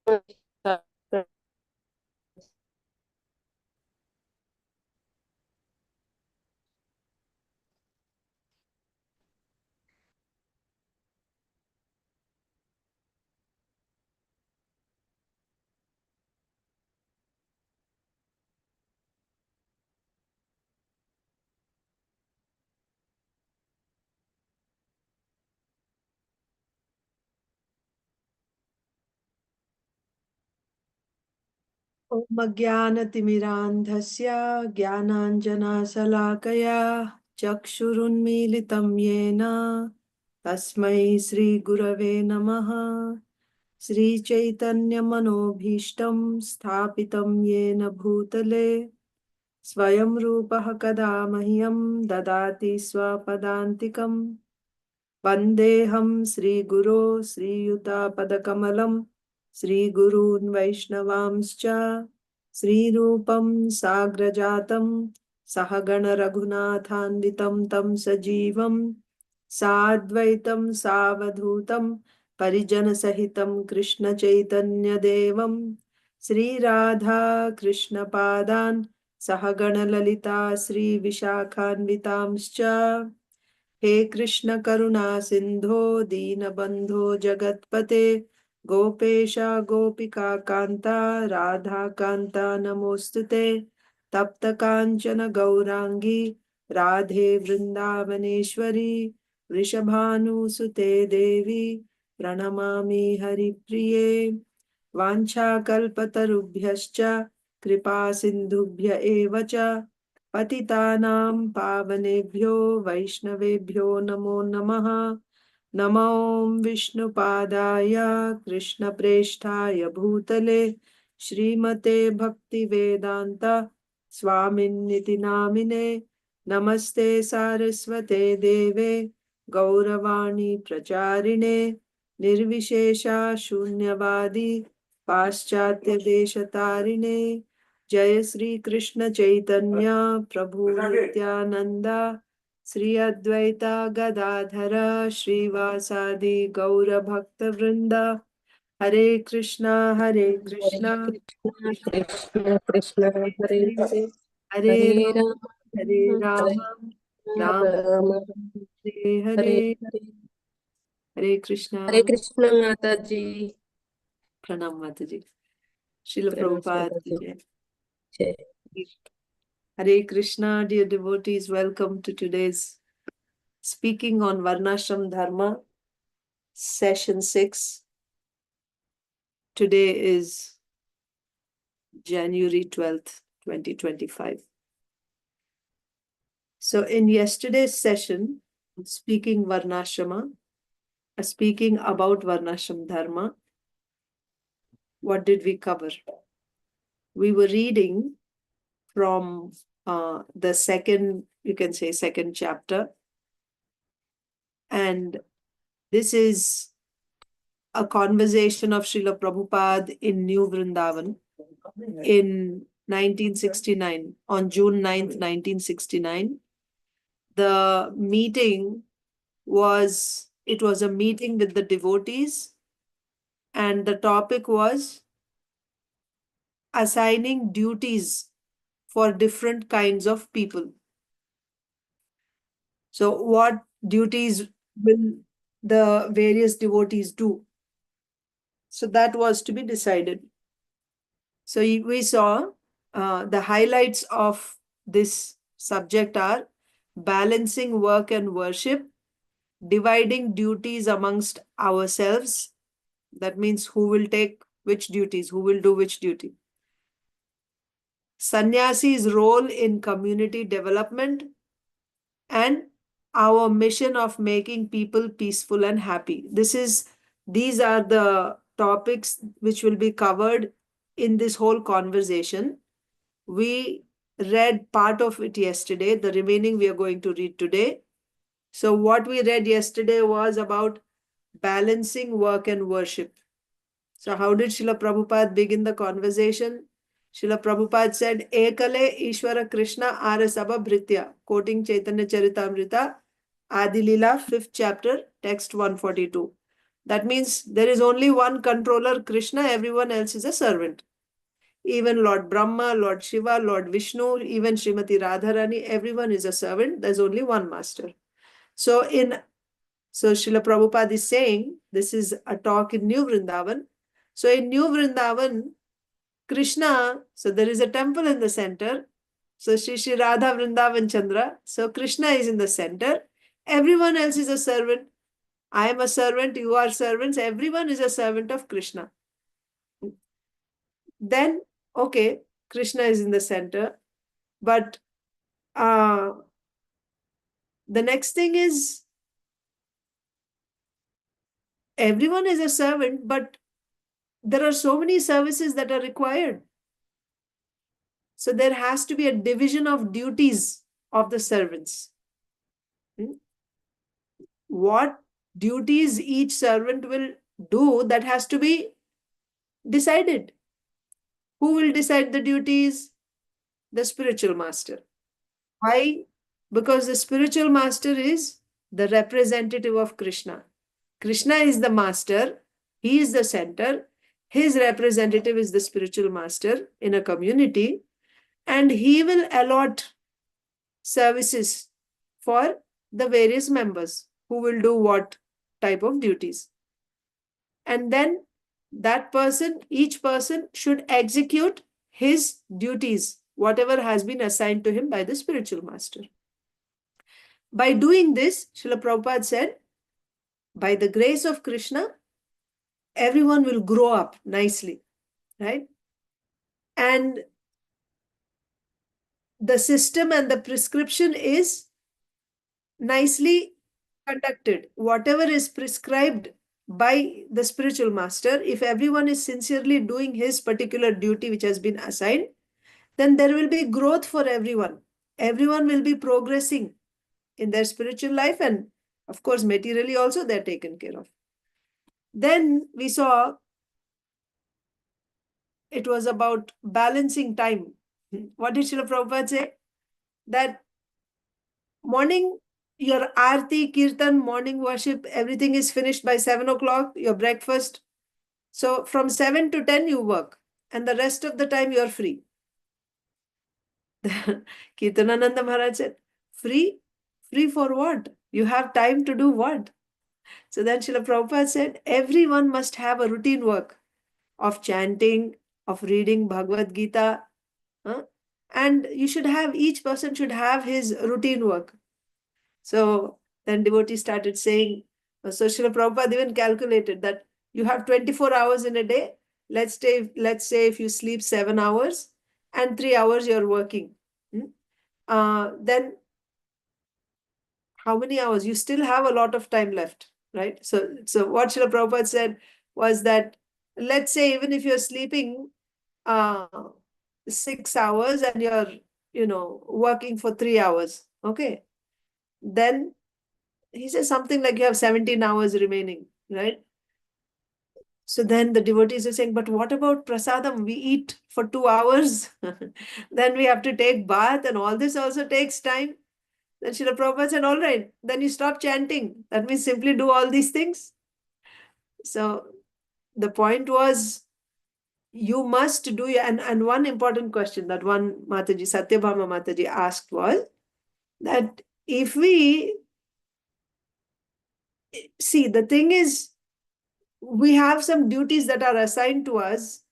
ॐ अज्ञानतिमिरान्धस्य ज्ञानाञ्जनशलाकया चक्षुरुन्मीलितं येन तस्मै श्रीगुरवे नमः। श्रीचैतन्यमनोभीष्टं स्थापितं येन भूतले स्वयं रूपः कदा मह्यं ददाति स्वपदान्तिकम्। वन्देऽहं श्रीगुरो श्रीयुतापदकमलं श्रीगुरून् वैष्णवांश्च श्रीरूपं साग्रजातं सहगणरघुनाथान्वितं तं सजीवं साद्वैतं सावधूतं परिजनसहितं कृष्णचैतन्यदेवं श्रीराधा कृष्णपादान् सहगणललिता श्रीविशाखान्वितांश्च। हे कृष्ण करुणा सिंधो दीनबंधो जगत्पते गोपेश गोपिका कांता राधा कांता नमोस्तुते तप्त कांचन गौरांगी राधे वृंदावनेश्वरी वृषभानुसुते देवी प्रणमामि हरिप्रिये। वाञ्छाकल्पतरुभ्यश्च कृपा सिन्धुभ्य एव च पतितानां पावनेभ्यो वैष्णवेभ्यो नमो नमः। नमो विष्णुपादाय कृष्णप्रेष्ठाय भूतले श्रीमते भक्तिवेदान्त स्वामिन्निति नामिने नमस्ते सारस्वते देवे गौरवाणी प्रचारिणे निर्विशेषा शून्यवादी पाश्चात्य देशतारिणे। जय श्री कृष्ण चैतन्य प्रभु नित्यानंद श्री अद्वैता गदाधर श्रीवासादि गौर भक्त वृंद। हरे कृष्णा कृष्ण कृष्ण कृष्ण हरे हरे हरे हरे राम हरे राम राम राम हरे हरे हरे। हरे हरे कृष्णा। हरे कृष्ण माता जी। प्रणाम माता जी। श्रील प्रणाम प्रभुपाद माता की जी। जय। जय। Hare Krishna, dear devotees, welcome to today's Speaking on Varnashram Dharma, Session 6. Today is January 12th, 2025. So in yesterday's session, speaking Varnashrama, speaking about Varnashram Dharma, what did we cover? We were reading from the second, you can say second chapter, and this is a conversation of Srila Prabhupada in New Vrindavan in 1969, on June 9th, 1969. The meeting was, it was a meeting with the devotees, and the topic was assigning duties for different kinds of people. So what duties will the various devotees do? So that was to be decided. So we saw the highlights of this subject are balancing work and worship, dividing duties amongst ourselves. That means who will take which duties, who will do which duty. Sannyasi's role in community development, and our mission of making people peaceful and happy. These are the topics which will be covered in this whole conversation. We read part of it yesterday. The remaining we are going to read today. So what we read yesterday was about balancing work and worship. So how did Srila Prabhupada begin the conversation? Srila Prabhupada said, Ekale Ishvara Krishna Arasabha Bhritya, quoting Chaitanya Charitamrita, Adilila, 5th chapter, text 142. That means there is only one controller, Krishna, everyone else is a servant. Even Lord Brahma, Lord Shiva, Lord Vishnu, even Srimati Radharani, everyone is a servant. There's only one master. So Srila Prabhupada is saying, this is a talk in New Vrindavan. So in New Vrindavan, Krishna, so there is a temple in the center. So Shri Radha Vrindavan Chandra. So Krishna is in the center. Everyone else is a servant. I am a servant, you are servants. Everyone is a servant of Krishna. Then, okay, Krishna is in the center. But the next thing is, everyone is a servant, but there are so many services that are required. So there has to be a division of duties of the servants. What duties each servant will do, that has to be decided. Who will decide the duties? The spiritual master. Why? Because the spiritual master is the representative of Krishna. Krishna is the master, he is the center, his representative is the spiritual master in a community, and he will allot services for the various members who will do what type of duties. And then that person, each person should execute his duties, whatever has been assigned to him by the spiritual master. By doing this, Srila Prabhupada said, by the grace of Krishna, everyone will grow up nicely, right? And the system and the prescription is nicely conducted. Whatever is prescribed by the spiritual master, if everyone is sincerely doing his particular duty which has been assigned, then there will be growth for everyone. Everyone will be progressing in their spiritual life, and of course, materially also they're taken care of. Then we saw it was about balancing time. What did Srila Prabhupada say? That morning, your arti, kirtan, morning worship, everything is finished by 7 o'clock, your breakfast. So from 7 to 10, you work, and the rest of the time, you're free. Kirtanananda Maharaj said, free? Free for what? You have time to do what? So then Srila Prabhupada said, everyone must have a routine work of chanting, of reading Bhagavad Gita. And each person should have his routine work. So then devotees started saying, so Srila Prabhupada even calculated that you have 24 hours in a day. Let's say if you sleep 7 hours and 3 hours you're working. Then how many hours? You still have a lot of time left, right? So what Srila Prabhupada said was that, let's say even if you're sleeping 6 hours and you're working for 3 hours, okay, then he says something like you have 17 hours remaining, right? So then the devotees are saying, but what about prasadam? We eat for 2 hours. Then we have to take bath, and all this also takes time. Then Srila Prabhupada said, all right, then you stop chanting. That means simply do all these things. So the point was, you must do, and one important question that one Mataji, Satyabhama Mataji asked was that if we see, the thing is, we have some duties that are assigned to us,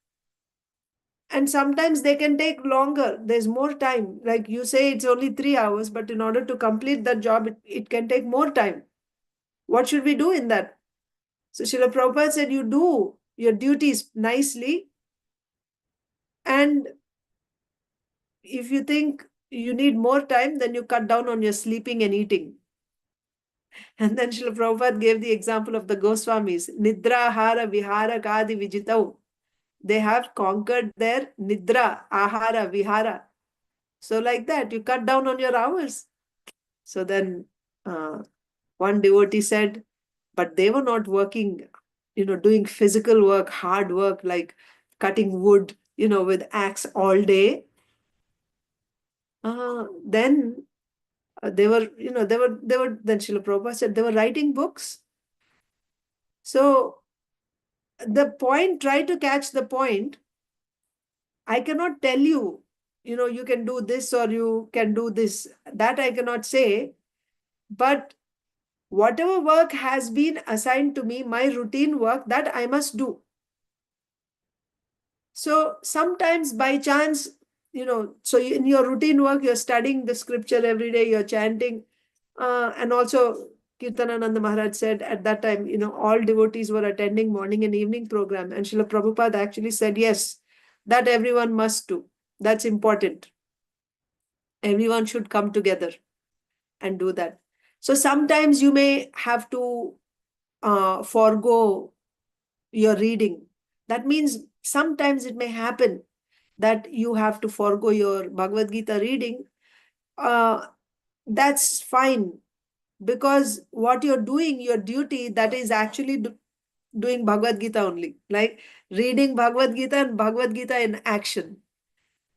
and sometimes they can take longer. There's more time. Like you say, it's only 3 hours, but in order to complete that job, it can take more time. What should we do in that? So Srila Prabhupada said, you do your duties nicely, and if you think you need more time, then you cut down on your sleeping and eating. And then Srila Prabhupada gave the example of the Goswamis, Nidra, Ahara, Vihara, Kadi, Vijitau. They have conquered their Nidra, Ahara, Vihara. So like that, you cut down on your hours. So then one devotee said, but they were not working, doing physical work, hard work, like cutting wood, with axe all day. Then they were, then Srila Prabhupada said they were writing books. So the point, try to catch the point. I cannot tell you, you can do this or you can do this. That I cannot say. But whatever work has been assigned to me, my routine work, that I must do. So sometimes by chance, so in your routine work, you're studying the scripture every day, you're chanting. And also, Kirtanananda Maharaj said at that time, all devotees were attending morning and evening program. And Srila Prabhupada actually said, yes, that everyone must do. That's important. Everyone should come together and do that. So sometimes you may have to forego your reading. That means sometimes it may happen that you have to forego your Bhagavad Gita reading. That's fine, because what you're doing, your duty, that is actually doing Bhagavad Gita only, like reading Bhagavad Gita and Bhagavad Gita in action.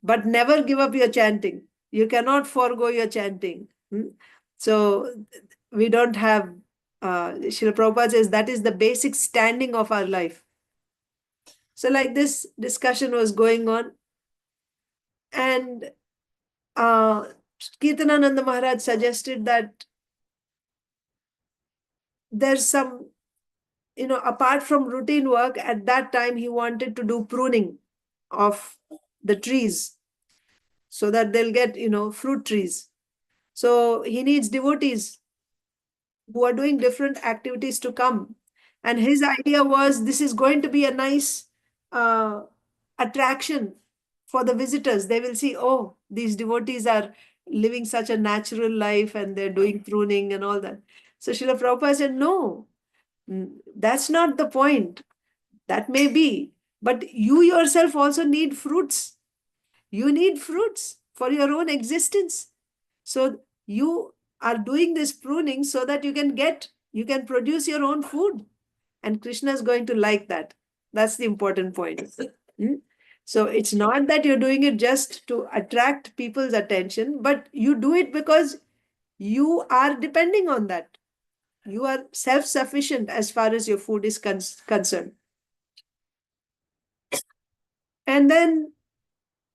But never give up your chanting. You cannot forego your chanting. So we don't have, Srila Prabhupada says that is the basic standing of our life. So like this discussion was going on, and Kirtanananda Maharaj suggested that there's some, apart from routine work, at that time he wanted to do pruning of the trees so that they'll get, fruit trees. So he needs devotees who are doing different activities to come. And his idea was this is going to be a nice uh, attraction for the visitors. They will see, oh, these devotees are living such a natural life and they're doing pruning and all that. So Srila Prabhupada said, no, that's not the point. That may be, but you yourself also need fruits. You need fruits for your own existence. So you are doing this pruning so that you can produce your own food. And Krishna is going to like that. That's the important point. So it's not that you're doing it just to attract people's attention, but you do it because you are depending on that. You are self-sufficient as far as your food is concerned. And then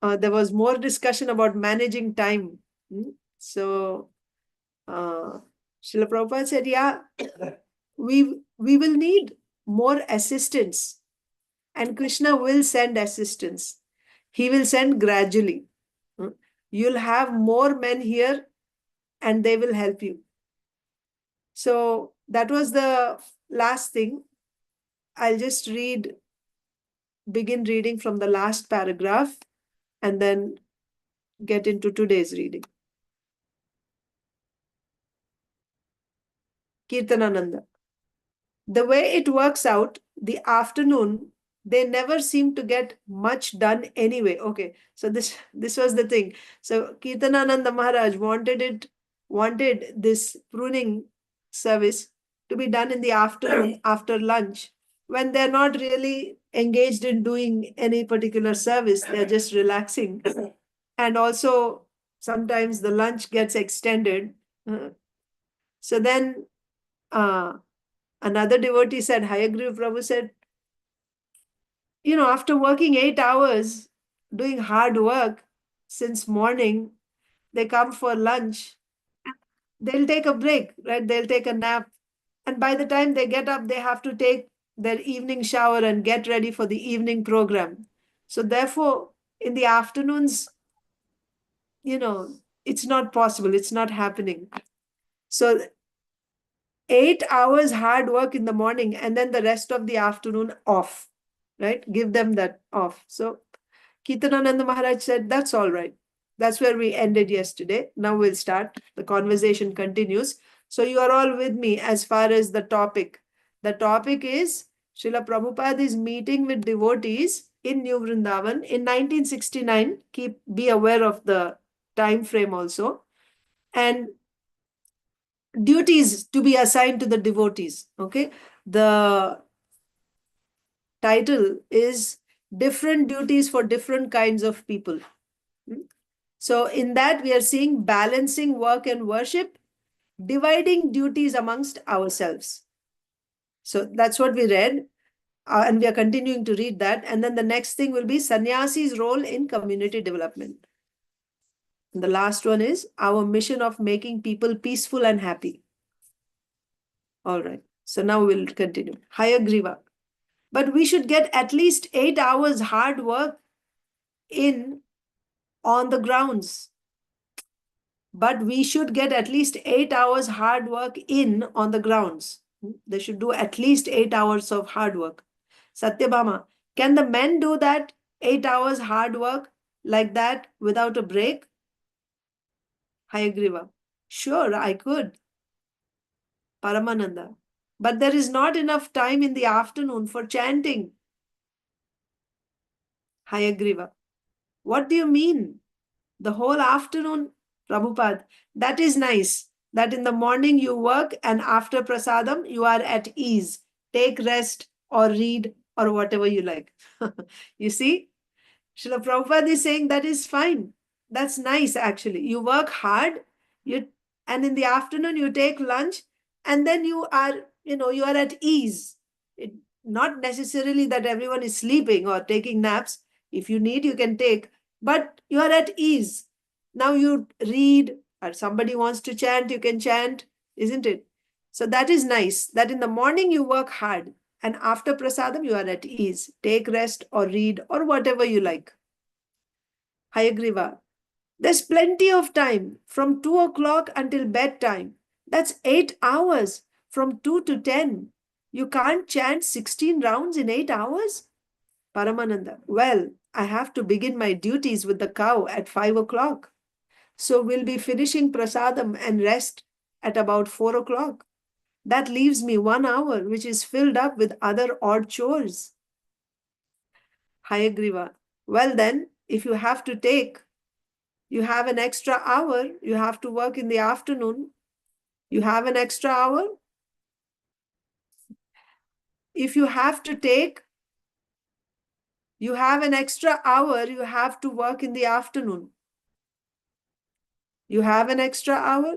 there was more discussion about managing time. So Srila Prabhupada said, yeah, we will need more assistance, and Krishna will send assistance. He will send gradually. You'll have more men here and they will help you. So that was the last thing. I'll just begin reading from the last paragraph and then get into today's reading. Kirtanananda. The way it works out, the afternoon, they never seem to get much done anyway. Okay, so this was the thing. So Kirtanananda Maharaj wanted this pruning service to be done in the afternoon after lunch, when they're not really engaged in doing any particular service, they're just relaxing. And also sometimes the lunch gets extended. So then another devotee said, Hayagriva Prabhu said, after working 8 hours, doing hard work since morning, they come for lunch. They'll take a break, right? They'll take a nap. And by the time they get up, they have to take their evening shower and get ready for the evening program. So therefore, in the afternoons, it's not possible. It's not happening. So 8 hours hard work in the morning and then the rest of the afternoon off, right? Give them that off. So Kirtanananda Maharaj said, that's all right. That's where we ended yesterday. Now we'll start. The conversation continues. So you are all with me as far as the topic. The topic is Srila Prabhupada is meeting with devotees in New Vrindavan in 1969. Be aware of the time frame also. And duties to be assigned to the devotees. Okay. The title is Different Duties for Different Kinds of People. So in that we are seeing balancing work and worship, dividing duties amongst ourselves. So that's what we read. And we are continuing to read that. And then the next thing will be Sannyasi's role in community development. And the last one is our mission of making people peaceful and happy. All right. So now we'll continue. Hayagriva. But we should get at least 8 hours hard work in on the grounds. But we should get at least 8 hours hard work in on the grounds. They should do at least 8 hours of hard work. Satyabhama, can the men do that 8 hours hard work like that without a break? Hayagriva, sure, I could. Paramananda, but there is not enough time in the afternoon for chanting. Hayagriva, what do you mean? The whole afternoon? Prabhupada, that is nice. That in the morning you work and after prasadam you are at ease. Take rest or read or whatever you like. You see, Srila Prabhupada is saying that is fine. That's nice actually. You work hard, and in the afternoon you take lunch, and then you are at ease. Not necessarily that everyone is sleeping or taking naps. If you need, you can take, but you are at ease. Now you read, or somebody wants to chant, you can chant, isn't it? So that is nice, that in the morning you work hard and after prasadam you are at ease. Take rest or read or whatever you like. Hayagriva, there's plenty of time from 2 o'clock until bedtime. That's 8 hours from 2 to 10. You can't chant 16 rounds in 8 hours? Paramananda, well, I have to begin my duties with the cow at 5 o'clock. So we'll be finishing prasadam and rest at about 4 o'clock. That leaves me 1 hour, which is filled up with other odd chores. Hayagriva, well then, if you have to you have an extra hour, you have to work in the afternoon, you have an extra hour. If you have to you have an extra hour, you have to work in the afternoon. You have an extra hour?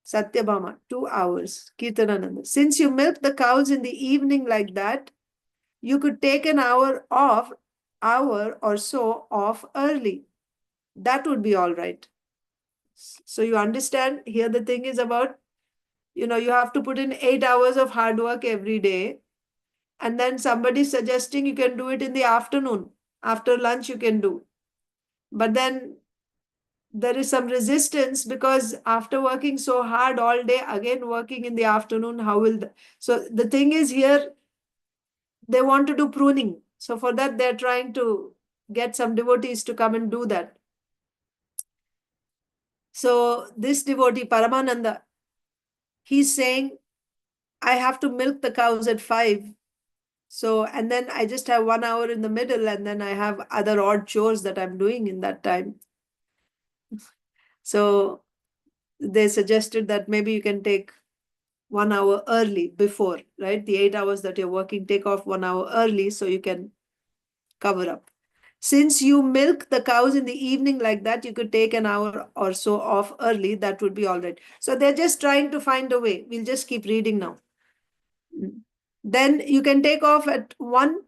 Satyabhama, 2 hours. Kirtanananda, since you milk the cows in the evening like that, you could take an hour or so off early. That would be all right. So you understand, here the thing is about, you have to put in 8 hours of hard work every day. And then somebody suggesting you can do it in the afternoon. After lunch you can do. But then there is some resistance, because after working so hard all day, again working in the afternoon, how will so the thing is here, they want to do pruning. So for that, they're trying to get some devotees to come and do that. So this devotee, Paramananda, he's saying, I have to milk the cows at 5. So, and then I just have 1 hour in the middle, and then I have other odd chores that I'm doing in that time. So they suggested that maybe you can take 1 hour early before, right? The 8 hours that you're working, take off 1 hour early so you can cover up. Since you milk the cows in the evening like that, you could take an hour or so off early. That would be all right. So they're just trying to find a way. We'll just keep reading now. Then you can take off at 1.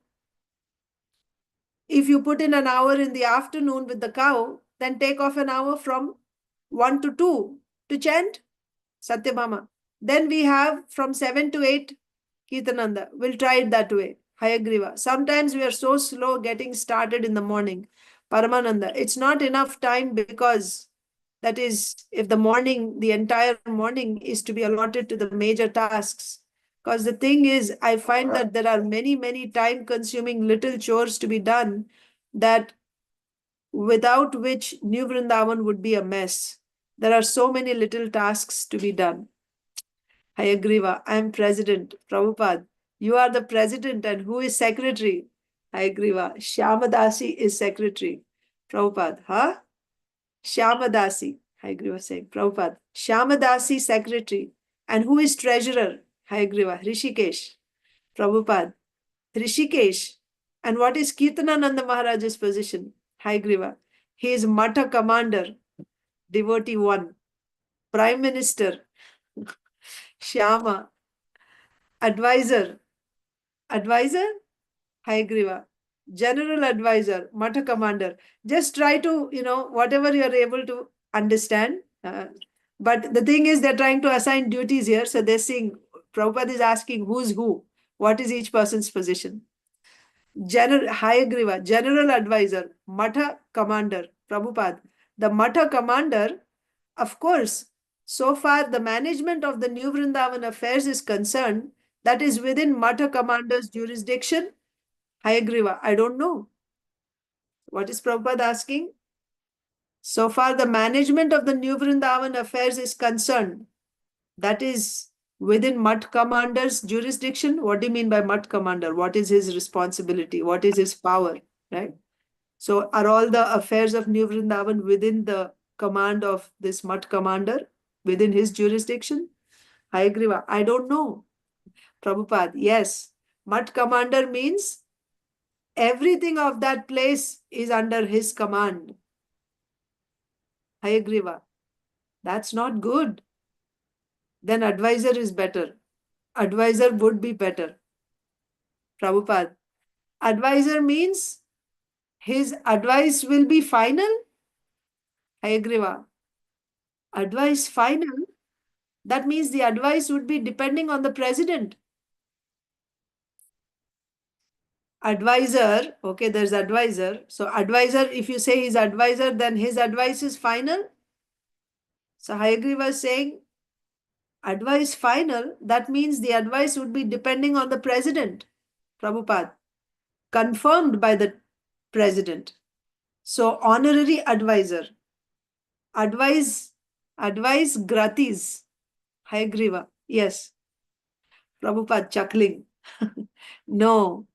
If you put in an hour in the afternoon with the cow, then take off an hour from 1 to 2 to chant Satyabhama. Then we have from 7 to 8 Kirtananda. We'll try it that way. Hayagriva. Sometimes we are so slow getting started in the morning. Paramananda. It's not enough time, because that is, if the entire morning is to be allotted to the major tasks. Because the thing is, I find that there are many, many time-consuming little chores to be done, that without which New Vrindavan would be a mess. There are so many little tasks to be done. Hayagriva, I am president. Prabhupada, you are the president, and who is secretary? Hayagriva, Dasi is secretary. Prabhupada, huh? Dasi. Hayagriva saying, Prabhupada, Dasi secretary. And who is treasurer? Hayagriva, Rishikesh. Prabhupada, Rishikesh. And what is Kirtanananda Maharaj's position? Hayagriva, he is Matha commander, devotee 1, prime minister, Shyama. Advisor. Advisor? Hayagriva. General advisor, Matha commander. Just try to, whatever you're able to understand. But the thing is, they're trying to assign duties here. So they're saying, Prabhupada is asking who's who, what is each person's position. Hayagriva, general advisor, Matha commander, Prabhupada. The Matha commander, of course, so far the management of the New Vrindavan affairs is concerned, that is within Matha commander's jurisdiction. Hayagriva, I don't know. What is Prabhupada asking? So far the management of the New Vrindavan affairs is concerned, that is within Mutt commander's jurisdiction. What do you mean by Mutt commander? What is his responsibility? What is his power? Right? So are all the affairs of New Vrindavan within the command of this Mutt commander, within his jurisdiction? Hayagriva, I don't know. Prabhupada, yes. Mutt commander means everything of that place is under his command. Hayagriva, that's not good. Then advisor is better. Advisor would be better. Prabhupada, advisor means his advice will be final. Hayagriva, advice final? That means the advice would be depending on the president. Advisor, okay, there's advisor. So advisor, if you say his advisor, then his advice is final. So Hayagriva is saying, advice final, that means the advice would be depending on the president. Prabhupada, confirmed by the president. So honorary advisor. Advice gratis. Hayagriva, yes. Prabhupada chuckling. No.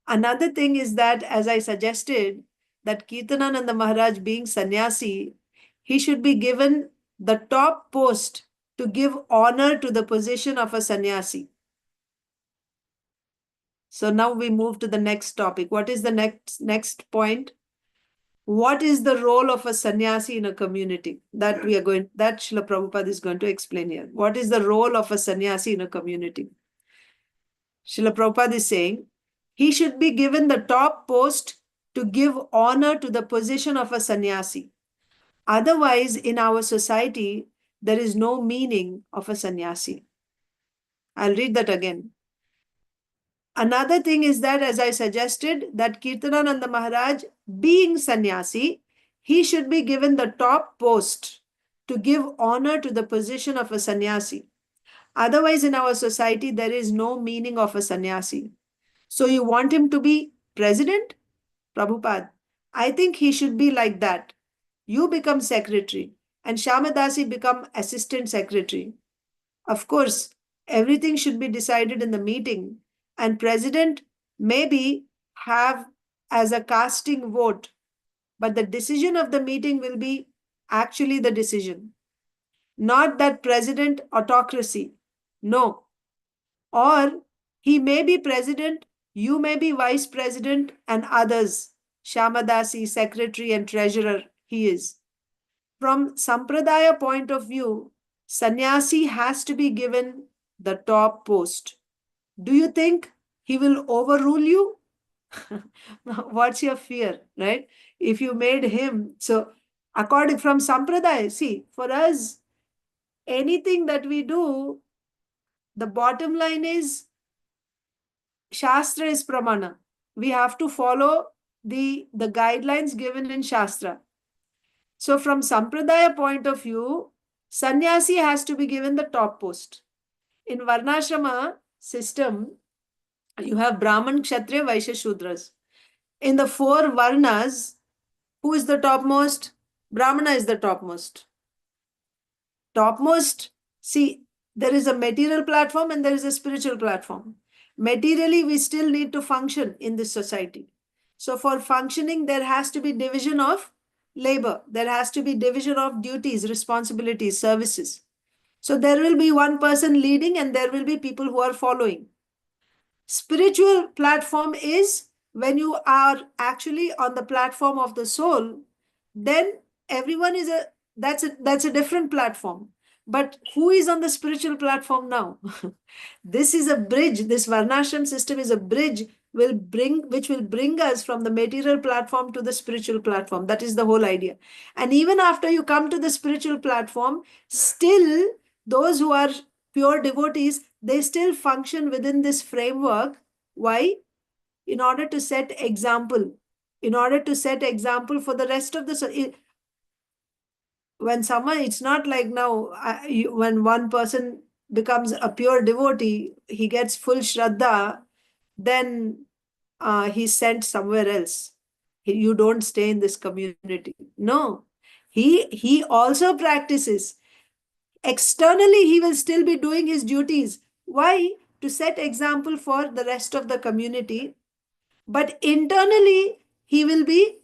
Another thing is that, as I suggested, that Kirtanananda Maharaj being sannyasi, he should be given the top post to give honor to the position of a sannyasi. So now we move to the next topic. What is the next point? What is the role of a sannyasi in a community? That Srila Prabhupada is going to explain here. What is the role of a sannyasi in a community? Srila Prabhupada is saying, he should be given the top post to give honor to the position of a sannyasi. Otherwise, in our society, there is no meaning of a sannyasi. I'll read that again. Another thing is that, as I suggested, that Kirtanananda Maharaj, being sannyasi, he should be given the top post to give honor to the position of a sannyasi. Otherwise, in our society, there is no meaning of a sannyasi. So you want him to be president? Prabhupada, I think he should be like that. You become secretary and Dasi become assistant secretary. Of course, everything should be decided in the meeting, and president maybe have as a casting vote, but the decision of the meeting will be actually the decision. Not that president autocracy. No. Or he may be president, you may be vice president, and others. Dasi, secretary and treasurer, he is. From Sampradaya point of view, sannyasi has to be given the top post. Do you think he will overrule you? What's your fear, right? If you made him, so according from Sampradaya, see, for us, anything that we do, the bottom line is Shastra is pramana. We have to follow the guidelines given in Shastra. So from Sampradaya point of view, sannyasi has to be given the top post. In Varnasrama system, you have Brahman, Kshatriya, Vaishya, Shudras. In the 4 Varnas, who is the topmost? Brahmana is the topmost. Topmost, see, there is a material platform and there is a spiritual platform. Materially, we still need to function in this society. So for functioning, there has to be division of labor. There has to be division of duties, responsibilities, services. So there will be one person leading and there will be people who are following. Spiritual platform is when you are actually on the platform of the soul, then everyone is that's a different platform. But who is on the spiritual platform now? This is a bridge. This Varnashram system is a bridge which will bring us from the material platform to the spiritual platform. That is the whole idea. And even after you come to the spiritual platform, still those who are pure devotees, they still function within this framework. Why? In order to set example. In order to set example for the rest of the... When someone, it's not like now, when one person becomes a pure devotee, he gets full shraddha, then he's sent somewhere else. You don't stay in this community. No, he also practices. Externally, he will still be doing his duties. Why? To set example for the rest of the community. But internally, he will be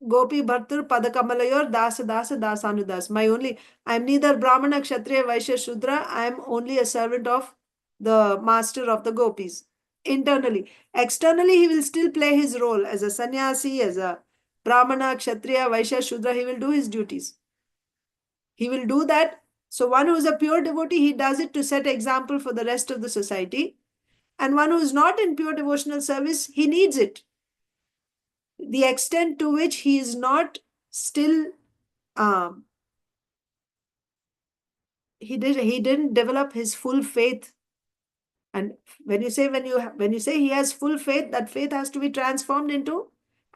Gopi Bhartur Padakamalayur Dasa Dasa Dasanudas. I'm neither Brahmana, Kshatriya, Vaishya, Shudra. I am only a servant of the master of the gopis. Internally. Externally, he will still play his role as a sannyasi, as a Brahmana, Kshatriya, Vaishya, Shudra. He will do his duties. He will do that. So one who is a pure devotee, he does it to set example for the rest of the society. And one who is not in pure devotional service, he needs it. The extent to which he is not still he didn't develop his full faith. And when you say he has full faith, that faith has to be transformed into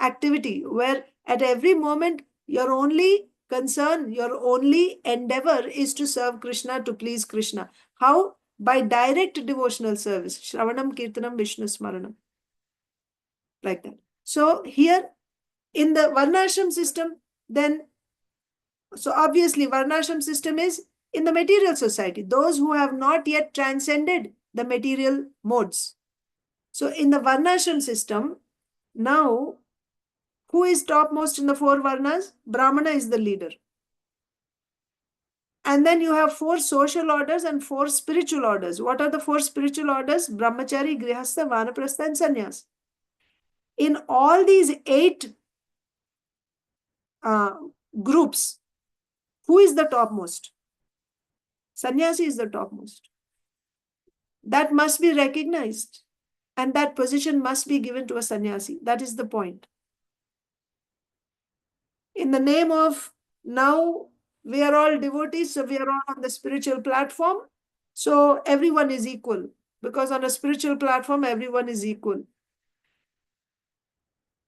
activity, where at every moment your only concern, your only endeavor is to serve Krishna, to please Krishna. How? By direct devotional service. Shravanam, Kirtanam, Vishnu Smaranam. Like that. So here in the Varnashram system, then, so obviously Varnashram system is in the material society, those who have not yet transcended the material modes. So in the Varnashram system, now, who is topmost in the four Varnas? Brahmana is the leader. And then you have four social orders and four spiritual orders. What are the four spiritual orders? Brahmachari, Grihastha, Vanaprastha, and Sannyas. In all these 8 groups, who is the topmost? Sannyasi is the topmost. That must be recognized. And that position must be given to a sannyasi. That is the point. In the name of, now we are all devotees, so we are all on the spiritual platform. So everyone is equal. Because on a spiritual platform, everyone is equal.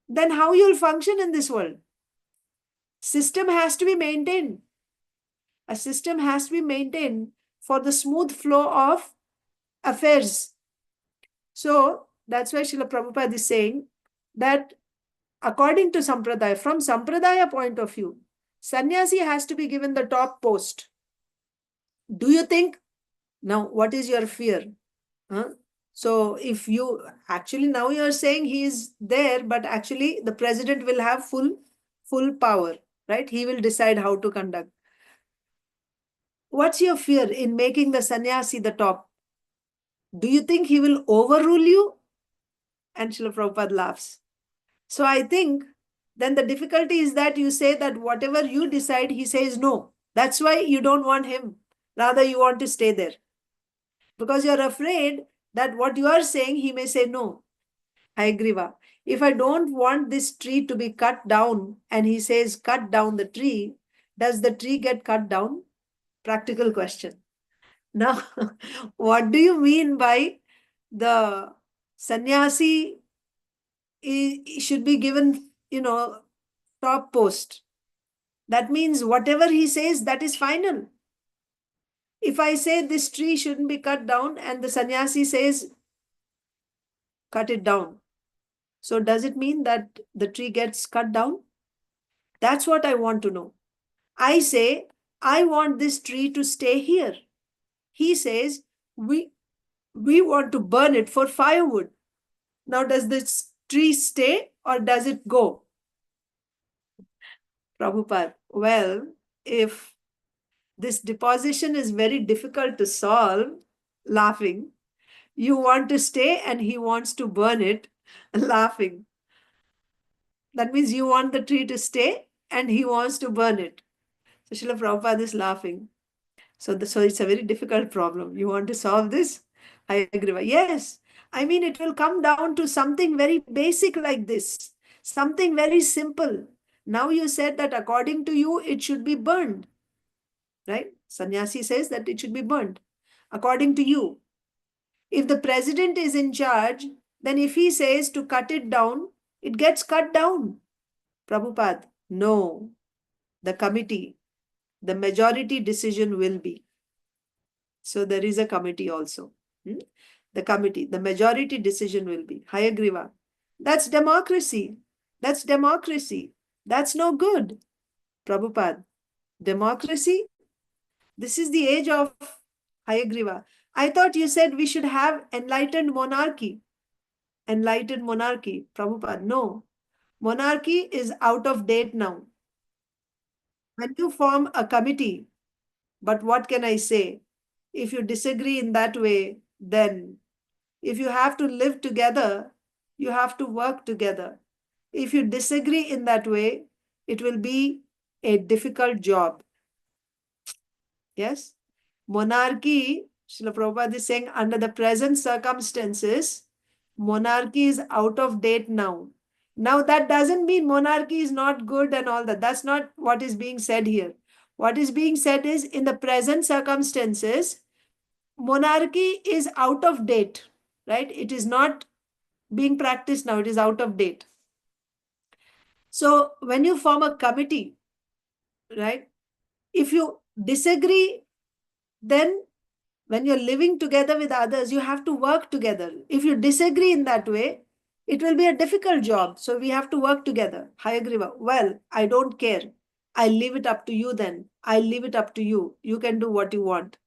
Then how you'll function in this world? System has to be maintained. A system has to be maintained for the smooth flow of affairs. So that's why Srila Prabhupada is saying that according to Sampradaya, from Sampradaya point of view, sannyasi has to be given the top post. Do you think, now what is your fear? Huh? So if you, actually now you are saying he is there, but actually the president will have full power, right? He will decide how to conduct. What's your fear in making the sannyasi the top? Do you think he will overrule you? And Srila Prabhupada laughs. So I think then the difficulty is that you say that whatever you decide, he says no. That's why you don't want him. Rather, you want to stay there. Because you're afraid that what you are saying, he may say no. I agree, Va. If I don't want this tree to be cut down and he says cut down the tree, does the tree get cut down? Practical question. Now, what do you mean by the sannyasi should be given, top post? That means whatever he says, that is final. If I say this tree shouldn't be cut down and the sannyasi says, cut it down. So does it mean that the tree gets cut down? That's what I want to know. I say, I want this tree to stay here. He says, we want to burn it for firewood. Now, does this tree stay or does it go? Prabhupada, well, if this deposition is very difficult to solve, laughing, you want to stay and he wants to burn it, laughing. That means you want the tree to stay and he wants to burn it. So Srila Prabhupada is laughing. So it's a very difficult problem. You want to solve this? I agree. Yes. I mean, it will come down to something very basic like this, something very simple. Now you said that according to you, it should be burned, right? Sannyasi says that it should be burned according to you. If the president is in charge, then if he says to cut it down, it gets cut down. Prabhupada, no, the committee, the majority decision will be. So there is a committee also. The committee, the majority decision will be. Hayagriva. That's democracy. That's democracy. That's no good. Prabhupada, democracy? This is the age of Hayagriva. I thought you said we should have enlightened monarchy. Enlightened monarchy. Prabhupada, no. Monarchy is out of date now. When you form a committee, but what can I say? If you disagree in that way, then if you have to live together, you have to work together. If you disagree in that way, it will be a difficult job. Yes? Monarchy, Srila Prabhupada is saying, under the present circumstances, monarchy is out of date now. Now, that doesn't mean monarchy is not good and all that. That's not what is being said here. What is being said is, in the present circumstances, monarchy is out of date, right? It is not being practiced now. It is out of date. So when you form a committee, right, if you disagree, then when you're living together with others, you have to work together. If you disagree in that way, it will be a difficult job. So we have to work together. Hayagriva, well, I don't care. I leave it up to you then. I leave it up to you. You can do what you want.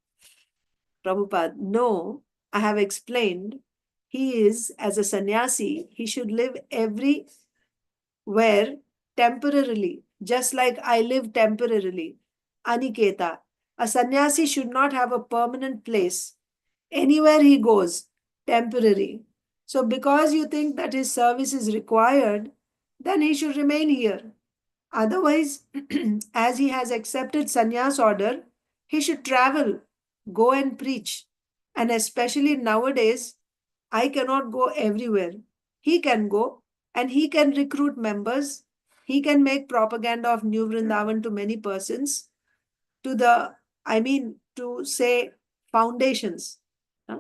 Prabhupada, no, I have explained. He is, as a sannyasi, he should live everywhere temporarily, just like I live temporarily. Aniketa, a sannyasi should not have a permanent place. Anywhere he goes, temporary. So because you think that his service is required, then he should remain here. Otherwise, as he has accepted sannyas order, he should travel, go and preach. And especially nowadays, I cannot go everywhere. He can go and he can recruit members. He can make propaganda of New Vrindavan to many persons, to say foundations.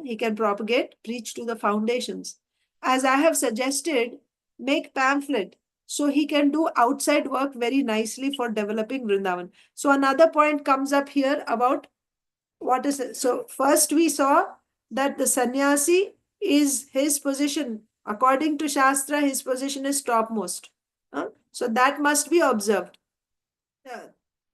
He can propagate, preach to the foundations. As I have suggested, make pamphlet. So he can do outside work very nicely for developing Vrindavan. So another point comes up here about what is it? So first we saw that the sannyasi is his position. According to Shastra, his position is topmost. So that must be observed.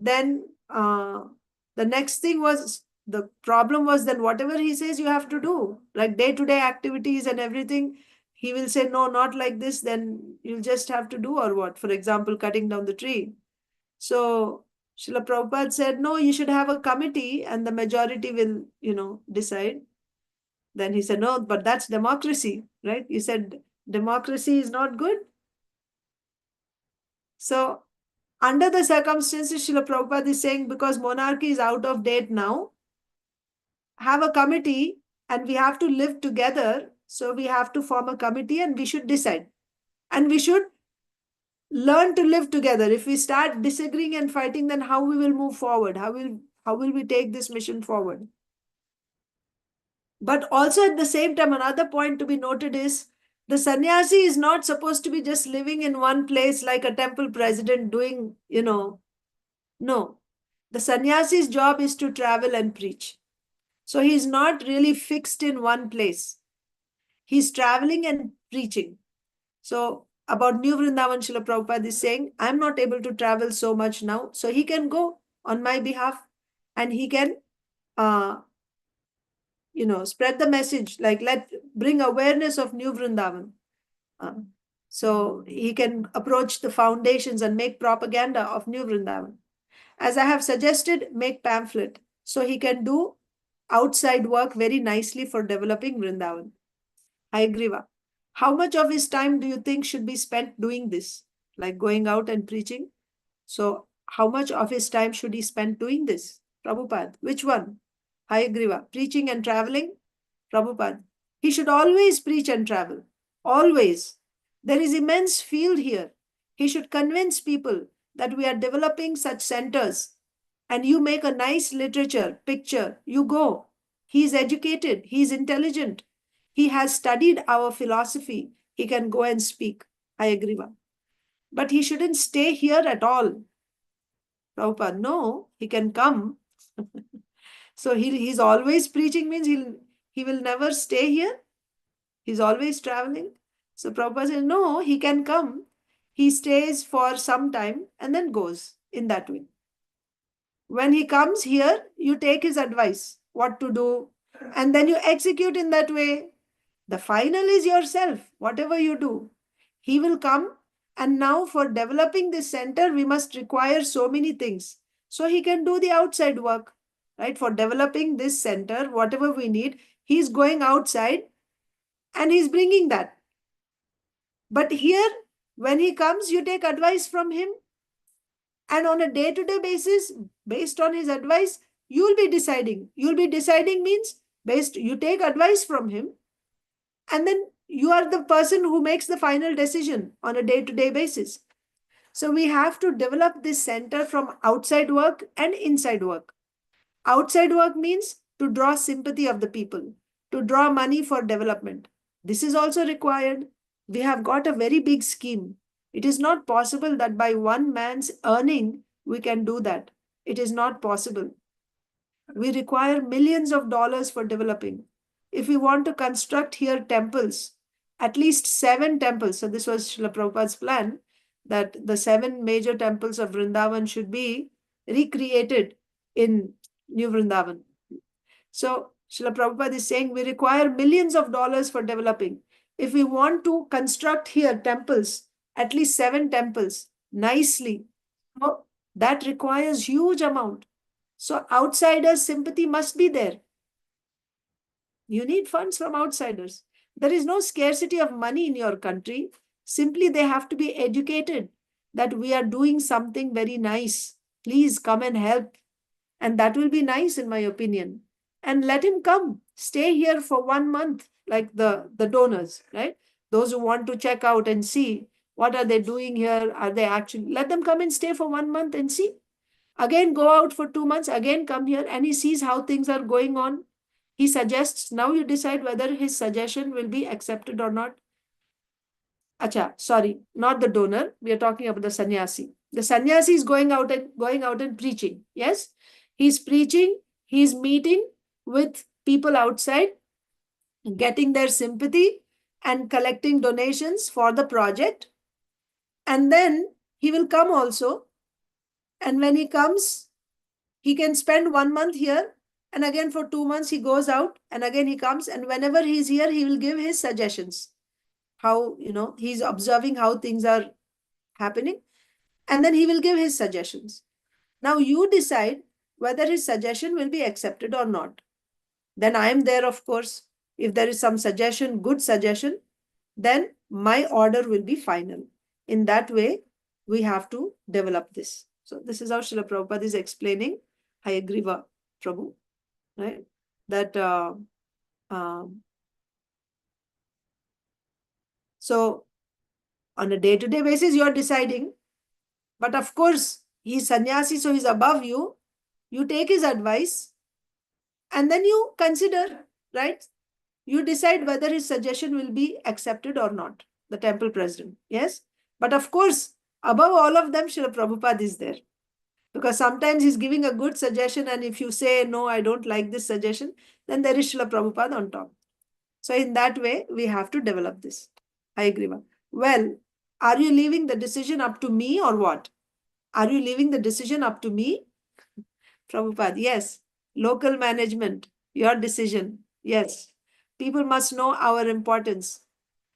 Then the next thing was, the problem was, then whatever he says you have to do, like day-to-day activities and everything, he will say, no, not like this, then you'll just have to do, or what? For example, cutting down the tree. So Srila Prabhupada said, no, you should have a committee and the majority will, decide. Then he said, no, but that's democracy, right? You said democracy is not good. So under the circumstances, Srila Prabhupada is saying, because monarchy is out of date now, have a committee and we have to live together. So we have to form a committee and we should decide. And we should learn to live together. If we start disagreeing and fighting, then how we will move forward? How will we take this mission forward? But also at the same time, another point to be noted is, the sannyasi is not supposed to be just living in one place like a temple president doing, no. The sannyasi's job is to travel and preach. So he's not really fixed in one place. He's traveling and preaching. So about New Vrindavan, Srila Prabhupada is saying, I'm not able to travel so much now. So he can go on my behalf and he can, spread the message, like bring awareness of New Vrindavan. So he can approach the foundations and make propaganda of New Vrindavan. As I have suggested, make pamphlet. So he can do outside work very nicely for developing Vrindavan. Hayagriva, how much of his time do you think should be spent doing this? Like going out and preaching? So how much of his time should he spend doing this? Prabhupada, which one? Hayagriva, preaching and traveling? Prabhupada, he should always preach and travel. Always. There is immense field here. He should convince people that we are developing such centers. And you make a nice literature, picture, you go. He is educated, he is intelligent. He has studied our philosophy. He can go and speak. I agree. But he shouldn't stay here at all. Prabhupada, no, he can come. So he's always preaching means he will never stay here. He's always traveling. So Prabhupada says, no, he can come. He stays for some time and then goes in that way. When he comes here, you take his advice, what to do, and then you execute in that way. The final is yourself, whatever you do. He will come, and now for developing this center, we must require so many things. So he can do the outside work, right? For developing this center, whatever we need, he's going outside and he's bringing that. But here, when he comes, you take advice from him. And on a day-to-day basis, based on his advice, you'll be deciding. You'll be deciding means you take advice from him, and then you are the person who makes the final decision on a day-to-day basis. So we have to develop this center from outside work and inside work. Outside work means to draw sympathy of the people, to draw money for development. This is also required. We have got a very big scheme. It is not possible that by one man's earning, we can do that. It is not possible. We require millions of dollars for developing. If we want to construct here temples, at least 7 temples, so this was Srila Prabhupada's plan, that the 7 major temples of Vrindavan should be recreated in New Vrindavan. So Srila Prabhupada is saying we require millions of dollars for developing. If we want to construct here temples, at least 7 temples, nicely, so that requires huge amount. So outsiders' sympathy must be there. You need funds from outsiders. There is no scarcity of money in your country. Simply they have to be educated that we are doing something very nice. Please come and help. And that will be nice in my opinion. And let him come, stay here for 1 month, like the donors, right? Those who want to check out and see what are they doing here, are they actually, let them come and stay for 1 month and see. Again, go out for 2 months, again come here, and he sees how things are going on. He suggests, now you decide whether his suggestion will be accepted or not. Acha, sorry, not the donor. We are talking about the sannyasi. The sannyasi is going out and preaching. Yes, he's preaching. He's meeting with people outside, getting their sympathy and collecting donations for the project. And then he will come also. And when he comes, he can spend 1 month here. And again for 2 months, he goes out and again he comes. And whenever he's here, he will give his suggestions. How, he's observing how things are happening. And then he will give his suggestions. Now you decide whether his suggestion will be accepted or not. Then I am there, of course. If there is some suggestion, good suggestion, then my order will be final. In that way, we have to develop this. So this is how Srila Prabhupada is explaining Hayagriva Prabhu, right? That so on a day-to-day basis, you are deciding. But of course, he's sannyasi, so he's above you. You take his advice and then you consider, right? You decide whether his suggestion will be accepted or not, the temple president. Yes. But of course, above all of them, Srila Prabhupada is there. Because sometimes he's giving a good suggestion, and if you say, no, I don't like this suggestion, then there is Srila Prabhupada on top. So in that way, we have to develop this. I agree. Well, are you leaving the decision up to me or what? Are you leaving the decision up to me? Prabhupada, yes. Local management, your decision. Yes. People must know our importance.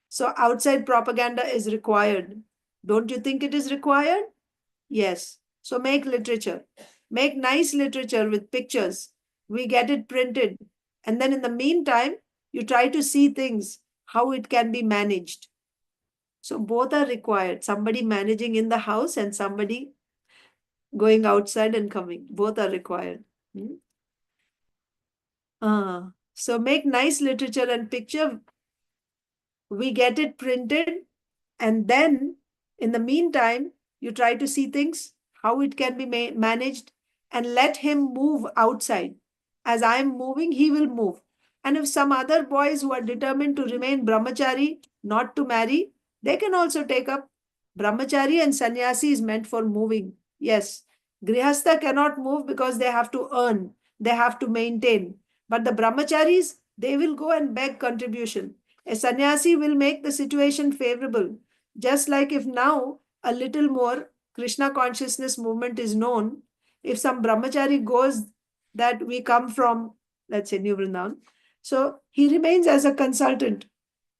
So outside propaganda is required. Don't you think it is required? Yes. So make literature. Make nice literature with pictures. We get it printed. And then in the meantime, you try to see things, how it can be managed. So both are required. Somebody managing in the house and somebody Going outside and coming, both are required. So make nice literature and picture. We get it printed, and then in the meantime, you try to see things, how it can be managed, and let him move outside. As I am moving, he will move. And if some other boys who are determined to remain brahmachari, not to marry, they can also take up. Brahmachari and sannyasi is meant for moving. Yes, grihastha cannot move because they have to earn, they have to maintain. But the brahmacharis, they will go and beg contribution. A sannyasi will make the situation favorable. Just like if now a little more Krishna consciousness movement is known, if some brahmachari goes that we come from, let's say, New Vrindavan, so he remains as a consultant.